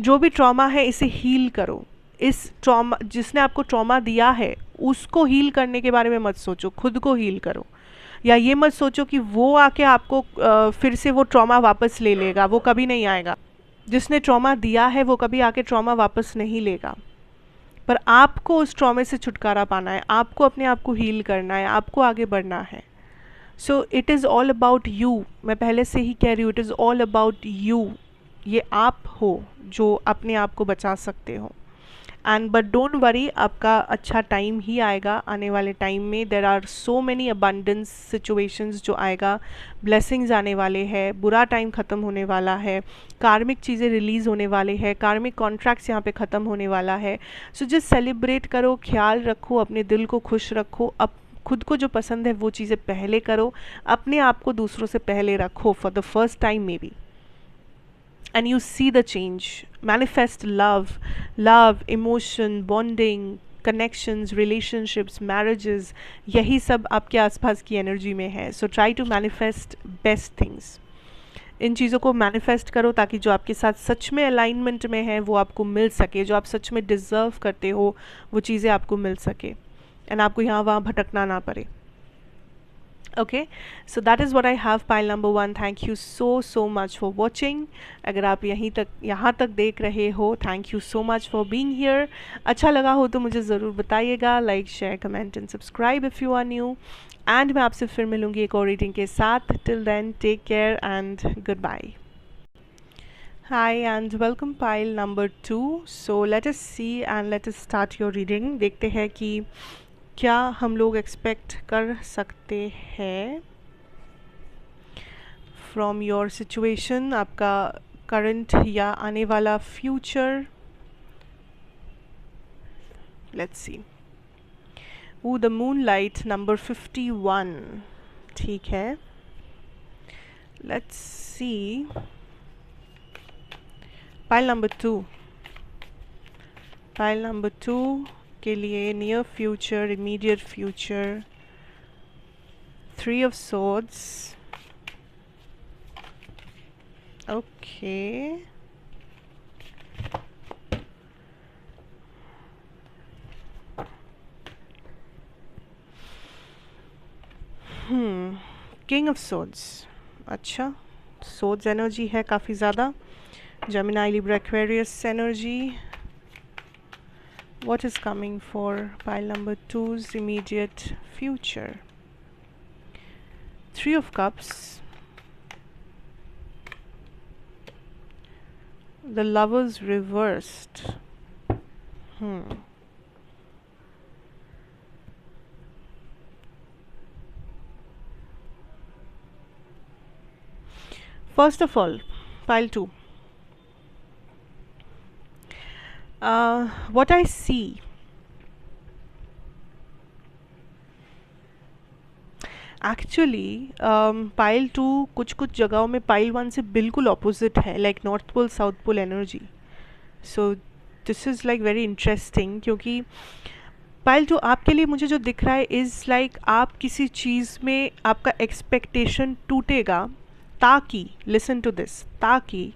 Speaker 1: जो भी ट्रॉमा है इसे हील करो। इस ट्रॉमा, जिसने आपको ट्रॉमा दिया है उसको हील करने के बारे में मत सोचो, खुद को हील करो। या ये मत सोचो कि वो आके आपको फिर से वो ट्रॉमा वापस ले लेगा, वो कभी नहीं आएगा। जिसने ट्रॉमा दिया है वो कभी आके ट्रॉमा वापस नहीं लेगा। पर आपको उस ट्रॉमे से छुटकारा पाना है, आपको अपने आप को हील करना है, आपको आगे बढ़ना है। It is all about you. मैं पहले से ही कह रही हूँ, it is all about you. ये आप हो जो अपने आप को बचा सकते हो। एंड बट डोंट वरी, आपका अच्छा टाइम ही आएगा। आने वाले टाइम में there are so many abundance situations जो आएगा, ब्लेसिंग्स आने वाले हैं, बुरा टाइम ख़त्म होने वाला है, कार्मिक चीज़ें रिलीज़ होने वाले हैं, कार्मिक कॉन्ट्रैक्ट्स यहाँ पे ख़त्म होने वाला है। जस्ट सेलिब्रेट करो, ख्याल रखो, अपने दिल को खुश रखो, खुद को जो पसंद है वो चीज़ें पहले करो, अपने आप को दूसरों से पहले रखो for the first time may be, and you see the change. Manifest love, emotion, bonding, connections, relationships, marriages, यही सब आपके आसपास की एनर्जी में है। So try to manifest best things. इन चीज़ों को मैनिफेस्ट करो ताकि जो आपके साथ सच में अलाइनमेंट में है वो आपको मिल सके, जो आप सच में डिज़र्व करते हो वो चीज़ें आपको मिल सके, एंड आपको यहाँ वहाँ भटकना ना पड़े। Okay, so that is what I have pile number 1. Thank you so much for watching. अगर आप यहाँ तक देख रहे हो, thank you so much for being here. अच्छा लगा हो तो मुझे ज़रूर बताइएगा. Like, share, comment and subscribe if you are new. And मैं आपसे फिर मिलूँगी एक और रीडिंग के साथ. Till then, take care and goodbye. Hi and welcome pile number 2. So let us see and let us start your reading. देखते हैं कि क्या हम लोग एक्सपेक्ट कर सकते हैं फ्रॉम योर सिचुएशन, आपका करंट या आने वाला future. Let's see. The moonlight number 51. ठीक है, let's see. Pile number 2. Pile number 2 के लिए near future, immediate future. 3 of swords. Okay, king of swords. अच्छा, सोड्स एनर्जी है काफ़ी ज़्यादा. Gemini, Libra, Aquarius energy. What is coming for pile number 2's immediate future? 3 of Cups. The Lovers reversed. First of all, pile 2. What I see, actually pile 2 कुछ कुछ जगहों में pile 1 से बिल्कुल ऑपोजिट है, like north pole south pole energy. So this is like very interesting, क्योंकि pile 2 आपके लिए मुझे जो दिख रहा है इज़ लाइक आप किसी चीज़ में आपका एक्सपेक्टेशन टूटेगा, ताकि लिसन टू दिस, ताकि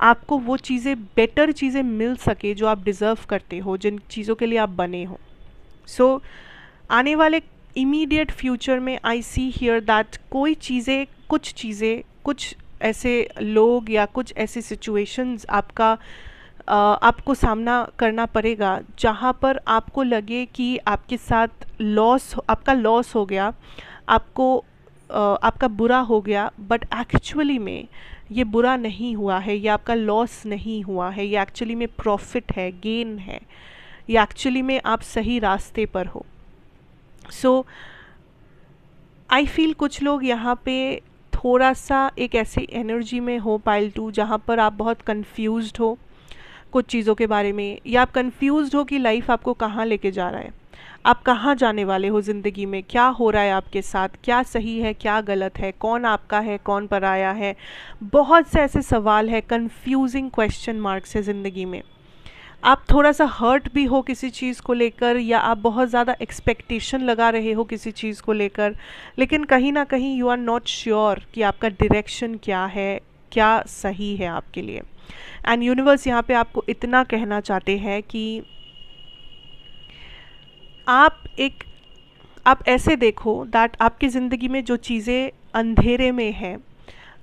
Speaker 1: आपको वो चीज़ें, बेटर चीज़ें मिल सके जो आप डिज़र्व करते हो, जिन चीज़ों के लिए आप बने हो. सो आने वाले इमीडिएट फ्यूचर में आई सी हियर दैट कोई चीज़ें, कुछ ऐसे लोग या कुछ ऐसी सिचुएशंस आपको सामना करना पड़ेगा जहाँ पर आपको लगे कि आपके साथ आपका लॉस हो गया, आपका बुरा हो गया. बट एक्चुअली में ये बुरा नहीं हुआ है, ये आपका लॉस नहीं हुआ है, ये एक्चुअली में प्रॉफिट है, गेन है, ये एक्चुअली में आप सही रास्ते पर हो. सो आई फील कुछ लोग यहाँ पे थोड़ा सा एक ऐसी एनर्जी में हो पाइल 2 जहाँ पर आप बहुत कंफ्यूज्ड हो कुछ चीज़ों के बारे में, या आप कंफ्यूज्ड हो कि लाइफ आपको कहाँ लेके जा रहा है, आप कहाँ जाने वाले हो ज़िंदगी में, क्या हो रहा है आपके साथ, क्या सही है क्या गलत है, कौन आपका है कौन पराया है. बहुत से ऐसे सवाल है, कंफ्यूजिंग क्वेश्चन मार्क्स है ज़िंदगी में. आप थोड़ा सा हर्ट भी हो किसी चीज़ को लेकर, या आप बहुत ज़्यादा एक्सपेक्टेशन लगा रहे हो किसी चीज़ को लेकर, लेकिन कहीं ना कहीं यू आर नॉट श्योर कि आपका डायरेक्शन क्या है, क्या सही है आपके लिए. एंड यूनिवर्स यहाँ पे आपको इतना कहना चाहते हैं कि आप ऐसे देखो दैट आपकी ज़िंदगी में जो चीज़ें अंधेरे में हैं,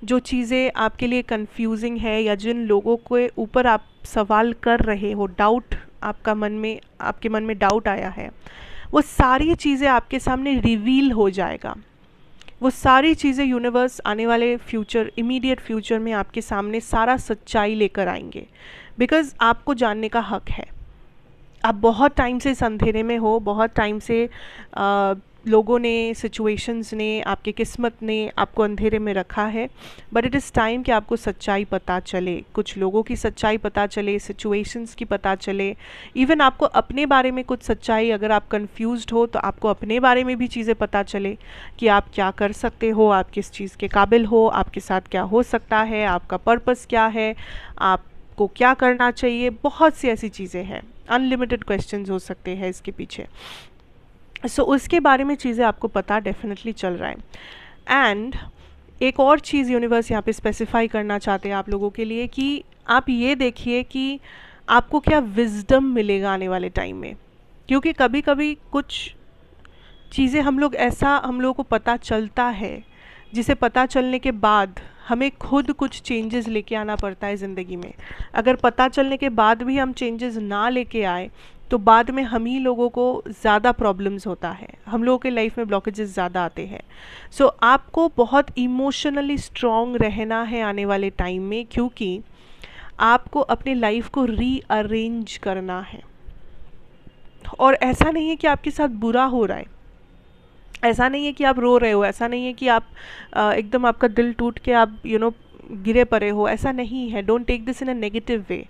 Speaker 1: जो चीज़ें आपके लिए कंफ्यूजिंग है, या जिन लोगों के ऊपर आप सवाल कर रहे हो, डाउट आपके मन में डाउट आया है, वो सारी चीज़ें आपके सामने रिवील हो जाएगा. वो सारी चीज़ें यूनिवर्स आने वाले फ्यूचर, इमीडिएट फ्यूचर में आपके सामने सारा सच्चाई लेकर आएंगे. बिकॉज़ आपको जानने का हक है. आप बहुत टाइम से इस अंधेरे में हो, बहुत टाइम से लोगों ने, सिचुएशंस ने, आपकी किस्मत ने आपको अंधेरे में रखा है. बट इट इज़ टाइम कि आपको सच्चाई पता चले, कुछ लोगों की सच्चाई पता चले, सिचुएशंस की पता चले. इवन आपको अपने बारे में कुछ सच्चाई, अगर आप कंफ्यूज्ड हो तो आपको अपने बारे में भी चीज़ें पता चले कि आप क्या कर सकते हो, आप किस चीज़ के काबिल हो, आपके साथ क्या हो सकता है, आपका पर्पस क्या है, आपको क्या करना चाहिए. बहुत सी ऐसी चीज़ें हैं, अनलिमिटेड क्वेश्चंस हो सकते हैं इसके पीछे. सो उसके बारे में चीज़ें आपको पता डेफिनेटली चल रहा है. एंड एक और चीज़ यूनिवर्स यहाँ पे स्पेसिफाई करना चाहते हैं आप लोगों के लिए, कि आप ये देखिए कि आपको क्या विजडम मिलेगा आने वाले टाइम में. क्योंकि कभी कभी कुछ चीज़ें हम लोगों को पता चलता है, जिसे पता चलने के बाद हमें खुद कुछ चेंजेस लेके आना पड़ता है ज़िंदगी में। अगर पता चलने के बाद भी हम चेंजेस ना लेके आए तो बाद में हम ही लोगों को ज़्यादा प्रॉब्लम्स होता है, हम लोगों के लाइफ में ब्लॉकेजेस ज़्यादा आते हैं। सो आपको बहुत इमोशनली स्ट्रॉन्ग रहना है आने वाले टाइम में, क्योंकि आपको अपने लाइफ को रीअरेंज करना है। और ऐसा नहीं है कि आपके साथ बुरा हो रहा है, ऐसा नहीं है कि आप रो रहे हो, ऐसा नहीं है कि आप एकदम आपका दिल टूट के आप गिरे पड़े हो, ऐसा नहीं है। Don't take this in a negative way.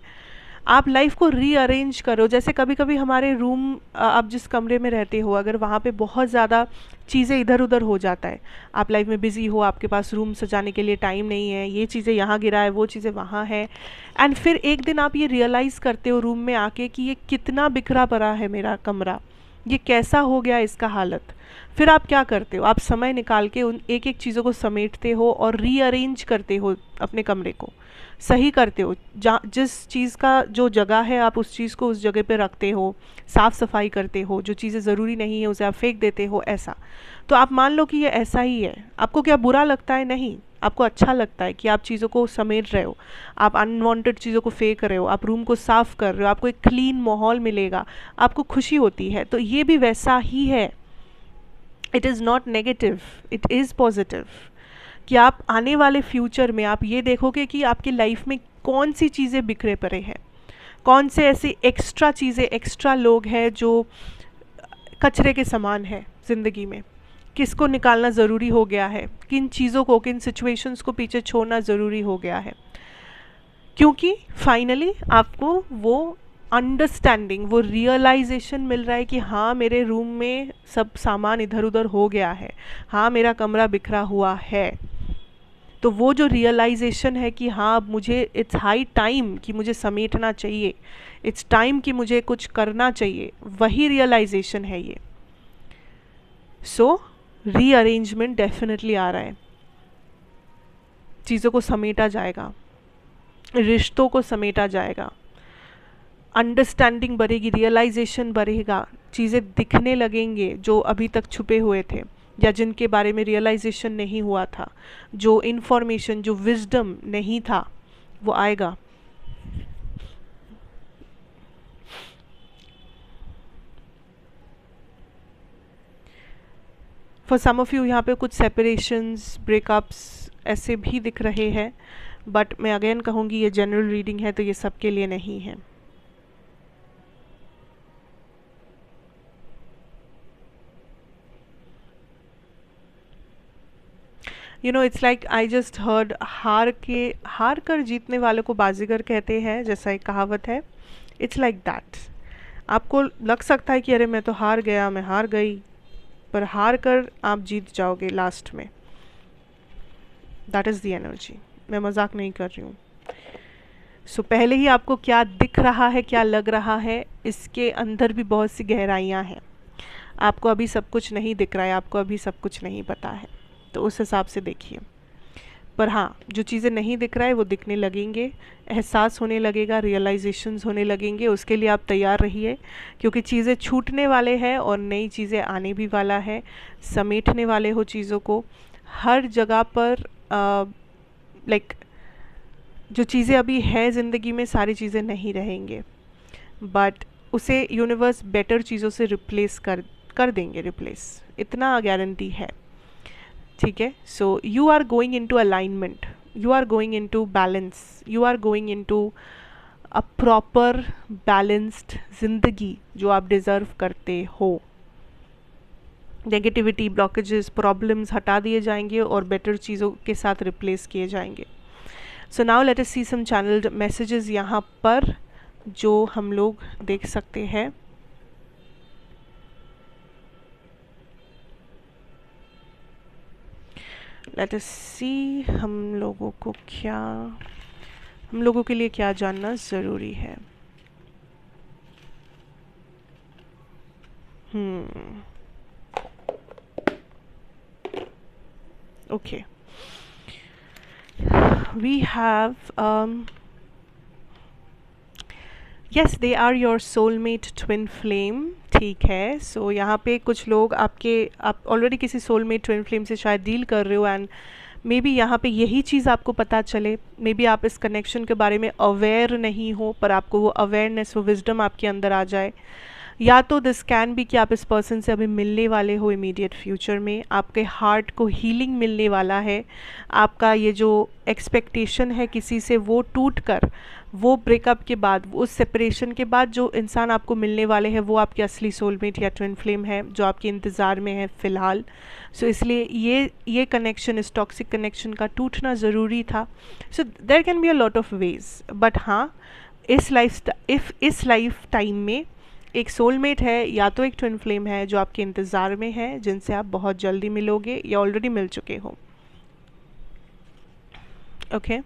Speaker 1: आप लाइफ को रीअरेंज करो। जैसे कभी कभी हमारे रूम, आप जिस कमरे में रहते हो, अगर वहाँ पे बहुत ज़्यादा चीज़ें इधर उधर हो जाता है, आप लाइफ में बिज़ी हो, आपके पास रूम सजाने के लिए टाइम नहीं है, ये चीज़ें यहाँ गिरा है, वो चीज़ें वहाँ है, एंड फिर एक दिन आप ये रियलाइज़ करते हो रूम में आके कि ये कितना बिखरा पड़ा है मेरा कमरा, ये कैसा हो गया इसका हालत। फिर आप क्या करते हो? आप समय निकाल के उन एक एक चीज़ों को समेटते हो और रीअरेंज करते हो, अपने कमरे को सही करते हो। जिस चीज़ का जो जगह है आप उस चीज़ को उस जगह पे रखते हो, साफ़ सफाई करते हो, जो चीज़ें ज़रूरी नहीं है उसे आप फेंक देते हो, ऐसा। तो आप मान लो कि ये ऐसा ही है। आपको क्या बुरा लगता है? नहीं, आपको अच्छा लगता है कि आप चीज़ों को समेट रहे हो, आप अनवांटेड चीज़ों को फेंक रहे हो, आप रूम को साफ़ कर रहे हो, आपको एक क्लीन माहौल मिलेगा, आपको खुशी होती है। तो ये भी वैसा ही है। It is not negative, it is positive. कि आप आने वाले फ्यूचर में आप ये देखोगे कि आपकी लाइफ में कौन सी चीज़ें बिखरे पड़े हैं, कौन से ऐसी एक्स्ट्रा चीज़ें, एक्स्ट्रा लोग हैं जो कचरे के समान है ज़िंदगी में, किसको निकालना ज़रूरी हो गया है, किन चीज़ों को, किन सिचुएशंस को पीछे छोड़ना ज़रूरी हो गया है। क्योंकि फाइनली आपको वो अंडरस्टैंडिंग, वो रियलाइजेशन मिल रहा है कि हाँ, मेरे रूम में सब सामान इधर उधर हो गया है, हाँ, मेरा कमरा बिखरा हुआ है। तो वो जो रियलाइजेशन है कि हाँ, अब मुझे इट्स हाई टाइम कि मुझे समेटना चाहिए, इट्स टाइम कि मुझे कुछ करना चाहिए, वही रियलाइजेशन है ये। सो रीअरेंजमेंट डेफिनेटली आ रहा है, चीज़ों को समेटा जाएगा, रिश्तों को समेटा जाएगा, अंडरस्टैंडिंग बढ़ेगी, रियलाइजेशन बढ़ेगा, चीज़ें दिखने लगेंगे जो अभी तक छुपे हुए थे या जिनके बारे में रियलाइजेशन नहीं हुआ था, जो इन्फॉर्मेशन, जो विजडम नहीं था, वो आएगा। फॉर सम ऑफ यू यहाँ पे कुछ सेपरेशंस, ब्रेकअप्स ऐसे भी दिख रहे हैं, बट मैं अगेन कहूँगी ये जनरल रीडिंग है, तो ये सबके लिए नहीं है। It's like I just heard, हार कर जीतने वालों को बाजीगर कहते हैं, जैसा एक कहावत है। It's like that. आपको लग सकता है कि अरे मैं तो हार गया, मैं हार गई, पर हार कर आप जीत जाओगे लास्ट में। That is the energy. मैं मजाक नहीं कर रही हूँ। सो पहले ही आपको क्या दिख रहा है, क्या लग रहा है, इसके अंदर भी बहुत सी गहराइयाँ हैं। आपको अभी सब कुछ नहीं दिख रहा है, आपको अभी सब कुछ नहीं पता है, तो उस हिसाब से देखिए। पर हाँ, जो चीज़ें नहीं दिख रहा है वो दिखने लगेंगे, एहसास होने लगेगा, रियलाइजेशंस होने लगेंगे। उसके लिए आप तैयार रहिए, क्योंकि चीज़ें छूटने वाले हैं और नई चीज़ें आने भी वाला है। समेटने वाले हो चीज़ों को हर जगह पर। लाइक जो चीज़ें अभी है ज़िंदगी में, सारी चीज़ें नहीं रहेंगे, बट उसे यूनिवर्स बेटर चीज़ों से रिप्लेस कर देंगे, रिप्लेस, इतना गारंटी है। ठीक है। So you are going into alignment, you are going into balance, you are going into a proper balanced जिंदगी जो आप डिज़र्व करते हो। नेगेटिविटी, ब्लॉकेजेस, प्रॉब्लम्स हटा दिए जाएंगे और बेटर चीज़ों के साथ रिप्लेस किए जाएंगे। सो नाउ लेट अस सी सम चैनल्ड मैसेजेस यहाँ पर जो हम लोग देख सकते हैं। लेट अस सी हम लोगों के लिए क्या जानना ज़रूरी है। Okay, we have yes, they are your soulmate twin flame। ठीक है, सो यहाँ पे कुछ लोग आप ऑलरेडी किसी सोलमेट ट्विन फ्लेम से शायद डील कर रहे हो, एंड मे बी यहाँ पे यही चीज़ आपको पता चले। मे बी आप इस कनेक्शन के बारे में अवेयर नहीं हो, पर आपको वो अवेयरनेस, वो विजडम आपके अंदर आ जाए। या तो दिस कैन बी कि आप इस पर्सन से अभी मिलने वाले हो इमीडिएट फ्यूचर में, आपके हार्ट को हीलिंग मिलने वाला है, आपका ये जो एक्सपेक्टेशन है किसी से वो टूट कर, वो ब्रेकअप के बाद, उस सेपरेशन के बाद जो इंसान आपको मिलने वाले हैं वो आपके असली सोलमेट या ट्विन फ्लेम है जो आपके इंतज़ार में है फ़िलहाल। सो इसलिए ये कनेक्शन, इस टॉक्सिक कनेक्शन का टूटना ज़रूरी था। So there can be a lot of ways, but हाँ, इस लाइफ टाइम में एक सोलमेट है या तो एक ट्विन फ्लेम है जो आपके इंतज़ार में है, जिनसे आप बहुत जल्दी मिलोगे या ऑलरेडी मिल चुके हो। Okay,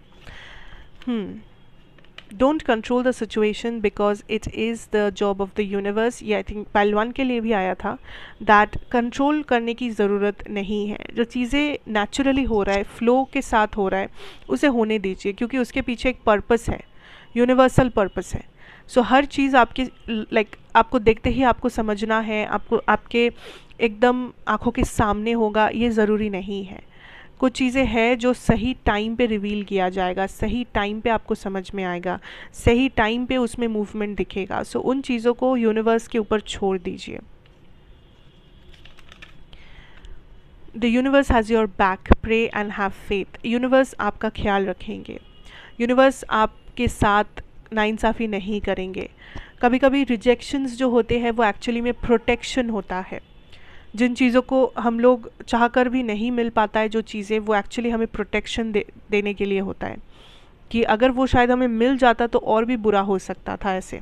Speaker 1: don't control the situation because it is the job of the universe. ये आई थिंक पाइल 1 के लिए भी आया था, दैट कंट्रोल करने की ज़रूरत नहीं है। जो चीज़ें नेचुरली हो रहा है, फ्लो के साथ हो रहा है, उसे होने दीजिए, क्योंकि उसके पीछे एक पर्पस है, यूनिवर्सल पर्पस है। सो हर चीज़ आपकी आपको देखते ही आपको समझना है, आपको आपके एकदम आँखों के सामने होगा, ये ज़रूरी नहीं है। कुछ चीज़ें हैं जो सही टाइम पे रिवील किया जाएगा, सही टाइम पे आपको समझ में आएगा, सही टाइम पे उसमें मूवमेंट दिखेगा। सो उन चीज़ों को यूनिवर्स के ऊपर छोड़ दीजिए। The universe has your back, pray and have faith. Universe आपका ख्याल रखेंगे, यूनिवर्स आपके साथ नाइंसाफ़ी नहीं करेंगे। कभी कभी रिजेक्शंस जो होते हैं वो एक्चुअली में प्रोटेक्शन होता है। जिन चीज़ों को हम लोग चाहकर भी नहीं मिल पाता है, जो चीज़ें, वो एक्चुअली हमें प्रोटेक्शन देने के लिए होता है, कि अगर वो शायद हमें मिल जाता तो और भी बुरा हो सकता था। ऐसे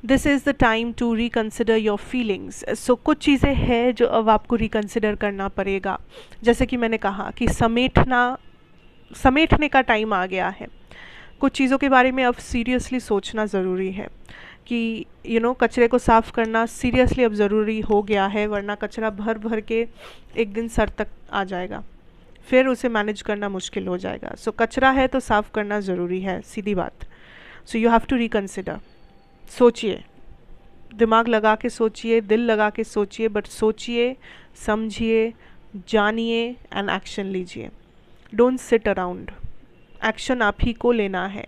Speaker 1: this is the time to reconsider your feelings. So कुछ चीज़ें हैं जो अब आपको रिकन्सिडर करना पड़ेगा। जैसे कि मैंने कहा कि समेटने का टाइम आ गया है। कुछ चीज़ों के बारे में अब सीरियसली सोचना ज़रूरी है कि कचरे को साफ़ करना सीरियसली अब ज़रूरी हो गया है, वरना कचरा भर भर के एक दिन सर तक आ जाएगा, फिर उसे मैनेज करना मुश्किल हो जाएगा। सो कचरा है तो साफ़ करना ज़रूरी है, सीधी बात। So you have to reconsider. सोचिए, दिमाग लगा के सोचिए, दिल लगा के सोचिए, बट सोचिए, समझिए, जानिए एंड एक्शन लीजिए। डोंट सिट अराउंड, एक्शन आप ही को लेना है।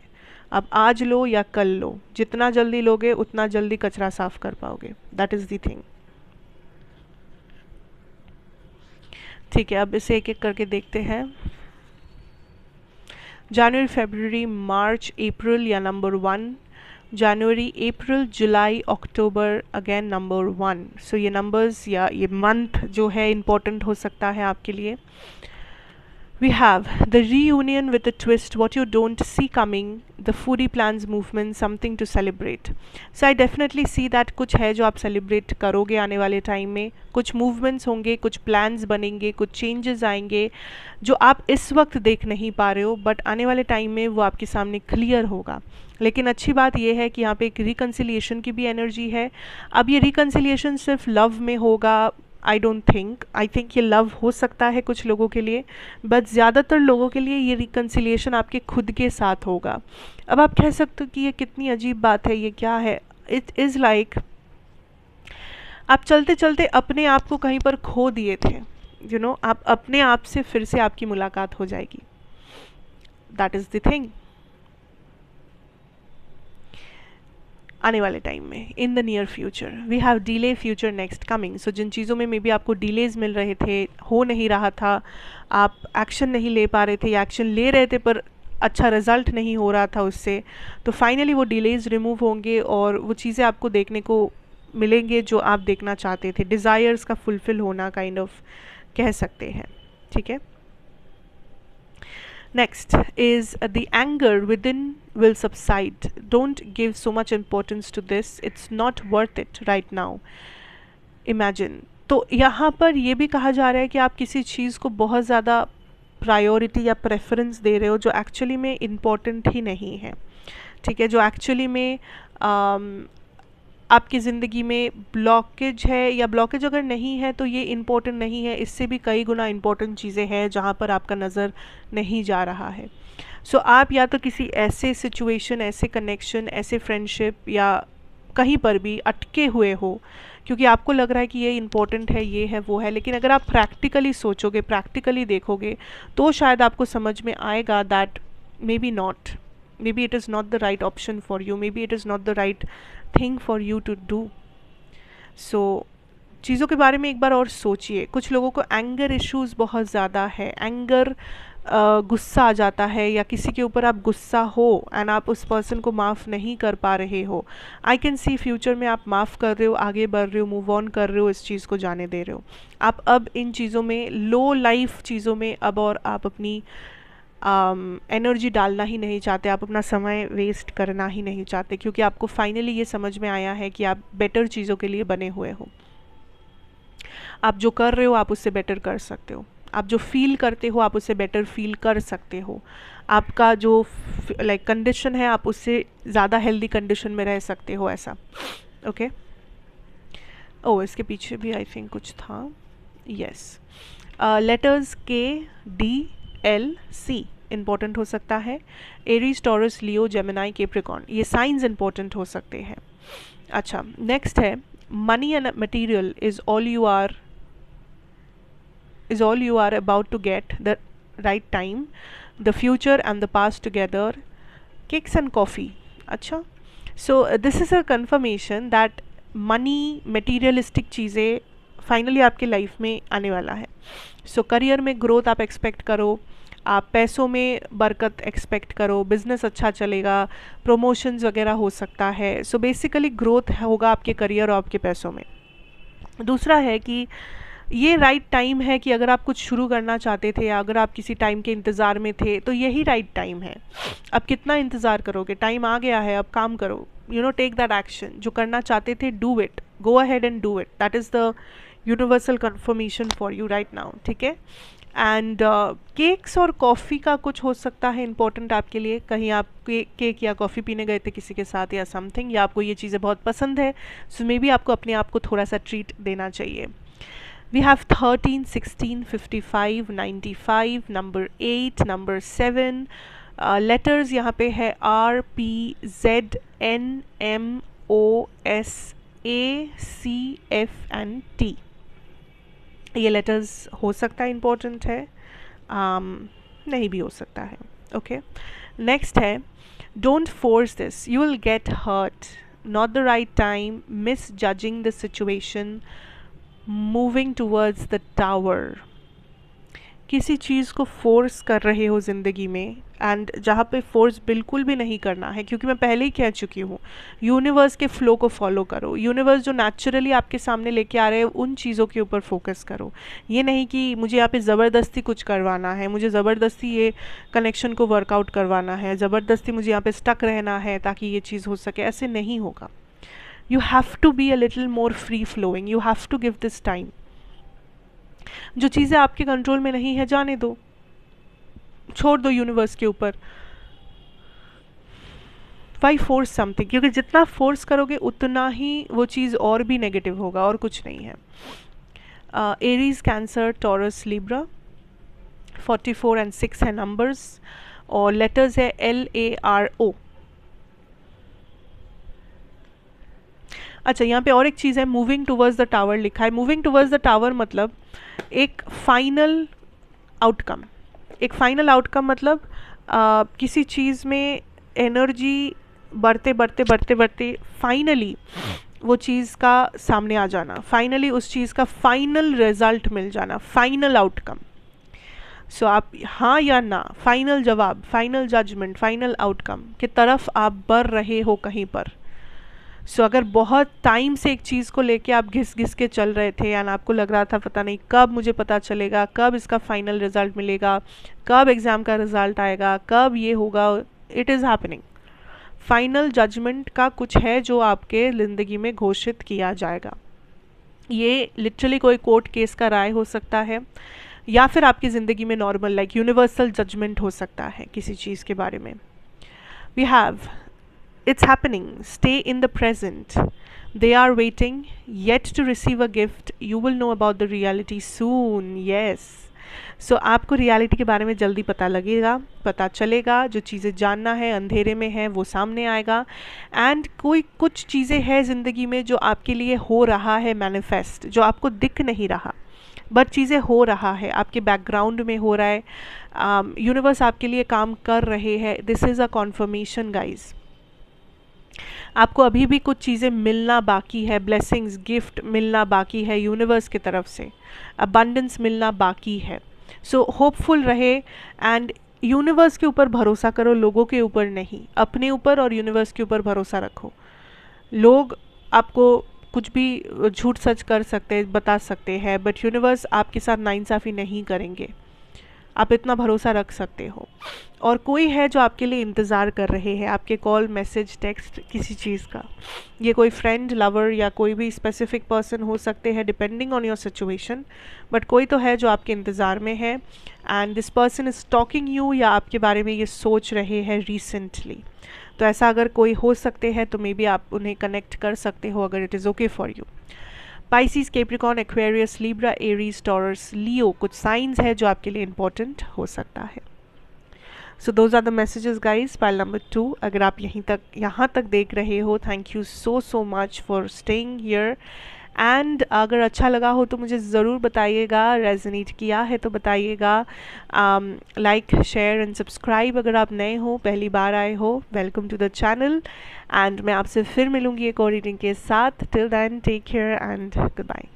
Speaker 1: अब आज लो या कल लो, जितना जल्दी लोगे उतना जल्दी कचरा साफ कर पाओगे। That is the thing. ठीक है, अब इसे एक एक करके देखते हैं। जनवरी, फरवरी, मार्च, अप्रैल या नंबर 1, जनवरी, अप्रैल, जुलाई, अक्टूबर, अगेन नंबर 1। सो ये नंबर्स या ये मंथ जो है इम्पोर्टेंट हो सकता है आपके लिए। We have the reunion with a twist, what you don't see coming, the foodie plans movement, something to celebrate. So I definitely see that कुछ है जो आप celebrate करोगे आने वाले टाइम में। कुछ movements होंगे, कुछ plans बनेंगे, कुछ changes आएंगे जो आप इस वक्त देख नहीं पा रहे हो, बट आने वाले टाइम में वो आपके सामने क्लियर होगा। लेकिन अच्छी बात यह है कि यहाँ पे एक रिकन्सिलिएशन की भी एनर्जी है। अब ये रिकन्सिलिएशन सिर्फ लव में होगा, I don't think, I think ये लव हो सकता है कुछ लोगों के लिए, बट ज़्यादातर लोगों के लिए ये रिकन्सिलिएशन आपके खुद के साथ होगा। अब आप कह सकते हो कि ये कितनी अजीब बात है, ये क्या है। इट इज़ लाइक आप चलते चलते अपने आप को कहीं पर खो दिए थे, आप अपने आप से फिर से आपकी मुलाकात हो जाएगी। That is the thing. आने वाले टाइम में, in the near future, we have delay, future, next, coming. So जिन चीज़ों में मे बी आपको डिलेज मिल रहे थे, हो नहीं रहा था, आप एक्शन नहीं ले पा रहे थे या एक्शन ले रहे थे पर अच्छा रिजल्ट नहीं हो रहा था उससे, तो फाइनली वो डिलेज रिमूव होंगे और वो चीज़ें आपको देखने को मिलेंगे जो आप देखना चाहते थे। डिज़ायर्स का फुलफ़िल होना काइंड ऑफ कह सकते हैं। ठीक है, next is the anger within will subside. Don't give so much importance to this, it's not worth it right now. Imagine, तो यहाँ पर ये भी कहा जा रहा है कि आप किसी चीज़ को बहुत ज़्यादा प्रायोरिटी या प्रेफरेंस दे रहे हो जो एक्चुअली में इम्पॉर्टेंट ही नहीं है। ठीक है, जो एक्चुअली में आपकी ज़िंदगी में ब्लॉकेज है, या ब्लॉकेज अगर नहीं है तो ये इम्पोर्टेंट नहीं है, इससे भी कई गुना इम्पोर्टेंट चीज़ें हैं जहाँ पर आपका नज़र नहीं जा रहा है। सो आप या तो किसी ऐसे सिचुएशन, ऐसे कनेक्शन, ऐसे फ्रेंडशिप या कहीं पर भी अटके हुए हो, क्योंकि आपको लग रहा है कि ये इम्पोर्टेंट है, ये है, वो है, लेकिन अगर आप प्रैक्टिकली सोचोगे, प्रैक्टिकली देखोगे, तो शायद आपको समझ में आएगा that maybe not, maybe it is not the right option for you, maybe it is not the right thing for you to do. So चीज़ों के बारे में एक बार और सोचिए। कुछ लोगों को एंगर इश्यूज़ बहुत ज़्यादा है, एंगर गुस्सा आ जाता है, या किसी के ऊपर आप गुस्सा हो एंड आप उस पर्सन को माफ़ नहीं कर पा रहे हो। आई कैन सी फ्यूचर में आप माफ़ कर रहे हो, आगे बढ़ रहे हो, मूव ऑन कर रहे हो, इस चीज़ को जाने दे रहे हो। आप अब इन चीज़ों में, लो लाइफ चीज़ों में अब और आप अपनी एनर्जी डालना ही नहीं चाहते, आप अपना समय वेस्ट करना ही नहीं चाहते, क्योंकि आपको फाइनली ये समझ में आया है कि आप बेटर चीज़ों के लिए बने हुए हो। आप जो कर रहे हो आप उससे बेटर कर सकते हो, आप जो फील करते हो आप उससे बेटर फील कर सकते हो, आपका जो कंडीशन है आप उससे ज़्यादा हेल्दी कंडीशन में रह सकते हो, ऐसा। ओके, ओह इसके पीछे भी आई थिंक कुछ था, यस। लेटर्स के डी एल सी इम्पोर्टेंट हो सकता है। एरीज, टॉरस, लियो, जेमिनाई, कैप्रिकॉर्न, ये साइंस इम्पोर्टेंट हो सकते हैं। अच्छा, नेक्स्ट है money and material is all you are about to get the right time, the future and the past together, cakes and coffee। अच्छा, so this is a confirmation that money, materialistic चीज़ें finally आपके life में आने वाला है। सो career में growth आप expect करो, आप पैसों में बरकत एक्सपेक्ट करो, बिजनेस अच्छा चलेगा, प्रमोशंस वगैरह हो सकता है। सो बेसिकली ग्रोथ होगा आपके करियर और आपके पैसों में। दूसरा है कि ये राइट टाइम है कि अगर आप कुछ शुरू करना चाहते थे या अगर आप किसी टाइम के इंतज़ार में थे तो यही राइट टाइम है। अब कितना इंतज़ार करोगे, टाइम आ गया है, अब काम करो, टेक दैट एक्शन। जो करना चाहते थे, do it, go ahead and do it, that is the universal confirmation for you right now, ठीक है। एंड केक्स और कॉफ़ी का कुछ हो सकता है इम्पोर्टेंट आपके लिए, कहीं आप केक या कॉफ़ी पीने गए थे किसी के साथ या समथिंग, या आपको ये चीज़ें बहुत पसंद है, सो मे बी आपको अपने आप को थोड़ा सा ट्रीट देना चाहिए। We have 13, 16, 55, 95, number 8, number 7, letters यहाँ पे है R, P, Z, N, M, O, S, A, C, F and T। ये letters हो सकता है important है, नहीं भी हो सकता है। Okay, next है don't force this, you will get hurt, not the right time, misjudging the situation, moving towards the tower. किसी चीज़ को फोर्स कर रहे हो ज़िंदगी में, एंड जहाँ पे फोर्स बिल्कुल भी नहीं करना है, क्योंकि मैं पहले ही कह चुकी हूँ, यूनिवर्स के फ्लो को फॉलो करो, यूनिवर्स जो नेचुरली आपके सामने लेके आ रहे हैं उन चीज़ों के ऊपर फोकस करो। ये नहीं कि मुझे यहाँ पे ज़बरदस्ती कुछ करवाना है, मुझे ज़बरदस्ती ये कनेक्शन को वर्कआउट करवाना है, ज़बरदस्ती मुझे यहाँ पे स्टक रहना है ताकि ये चीज़ हो सके, ऐसे नहीं होगा। You have to be a little more free flowing, you have to give this time। जो चीज़ें आपके कंट्रोल में नहीं है जाने दो, छोड़ दो यूनिवर्स के ऊपर। Why force something, क्योंकि जितना फोर्स करोगे उतना ही वो चीज़ और भी नेगेटिव होगा, और कुछ नहीं है। Aries, cancer, taurus, Libra, 44 and 6 है नंबर्स, और लेटर्स है LARO। अच्छा, यहाँ पे और एक चीज़ है, मूविंग टूवर्ड्स द टावर लिखा है। मूविंग टूवर्ड्स द टावर मतलब एक फाइनल आउटकम, एक फाइनल आउटकम मतलब किसी चीज़ में एनर्जी बढ़ते बढ़ते बढ़ते बढ़ते फाइनली वो चीज़ का सामने आ जाना, फाइनली उस चीज़ का फाइनल रिजल्ट मिल जाना, फाइनल आउटकम। सो आप हाँ या ना, फाइनल जवाब, फाइनल जजमेंट, फाइनल आउटकम की तरफ आप बढ़ रहे हो कहीं पर। सो अगर बहुत टाइम से एक चीज़ को लेके आप घिस घिस के चल रहे थे एंड आपको लग रहा था पता नहीं कब मुझे पता चलेगा, कब इसका फाइनल रिज़ल्ट मिलेगा, कब एग्ज़ाम का रिज़ल्ट आएगा, कब ये होगा, it is happening. Final judgement का कुछ है जो आपके ज़िंदगी में घोषित किया जाएगा। ये लिटरली कोई कोर्ट केस का राय हो सकता है, या फिर आपकी ज़िंदगी में नॉर्मल लाइक यूनिवर्सल जजमेंट हो सकता है किसी चीज़ के बारे में। We have It's happening. Stay in the present. They are waiting yet to receive a gift. You will know about the reality soon. Yes. सो आपको रियलिटी के बारे में जल्दी पता चलेगा। जो चीज़ें जानना है अंधेरे में है वो सामने आएगा। एंड कोई कुछ चीज़ें हैं ज़िंदगी में जो आपके लिए हो रहा है मैनिफेस्ट, जो आपको दिख नहीं रहा बट चीज़ें हो रहा है, आपके बैकग्राउंड में हो रहा है। यूनिवर्स आपके लिए काम कर रहे हैं। This is a confirmation guys. आपको अभी भी कुछ चीज़ें मिलना बाकी है, ब्लेसिंग्स गिफ्ट मिलना बाकी है यूनिवर्स की तरफ से, अबंडेंस मिलना बाकी है। सो होपफुल रहे एंड यूनिवर्स के ऊपर भरोसा करो, लोगों के ऊपर नहीं। अपने ऊपर और यूनिवर्स के ऊपर भरोसा रखो। लोग आपको कुछ भी झूठ सच कर सकते हैं, बता सकते हैं, बट यूनिवर्स आपके साथ नाइंसाफ़ी नहीं करेंगे। आप इतना भरोसा रख सकते हो। और कोई है जो आपके लिए इंतज़ार कर रहे हैं, आपके कॉल, मैसेज, टेक्स्ट, किसी चीज़ का। ये कोई फ्रेंड, लवर या कोई भी स्पेसिफिक पर्सन हो सकते हैं depending on your situation, but कोई तो है जो आपके इंतज़ार में है। And this person is talking you, या आपके बारे में ये सोच रहे हैं रिसेंटली। तो ऐसा अगर कोई हो सकते हैं तो मे बी आप उन्हें कनेक्ट कर सकते हो अगर it is okay for you. Pisces, Capricorn, Aquarius, Libra, Aries, Taurus, Leo कुछ साइंस है जो आपके लिए इंपॉर्टेंट हो सकता है। So those are the messages guys. Pile number 2, अगर आप यहाँ तक देख रहे हो, thank you so much for staying here. And अगर अच्छा लगा हो तो मुझे ज़रूर बताइएगा, रेजोनेट किया है तो बताइएगा। Like, share and subscribe. अगर आप नए हो, पहली बार आए हो, welcome to the channel. And मैं आपसे फिर मिलूँगी एक और रीडिंग के साथ। Till then take care and good bye.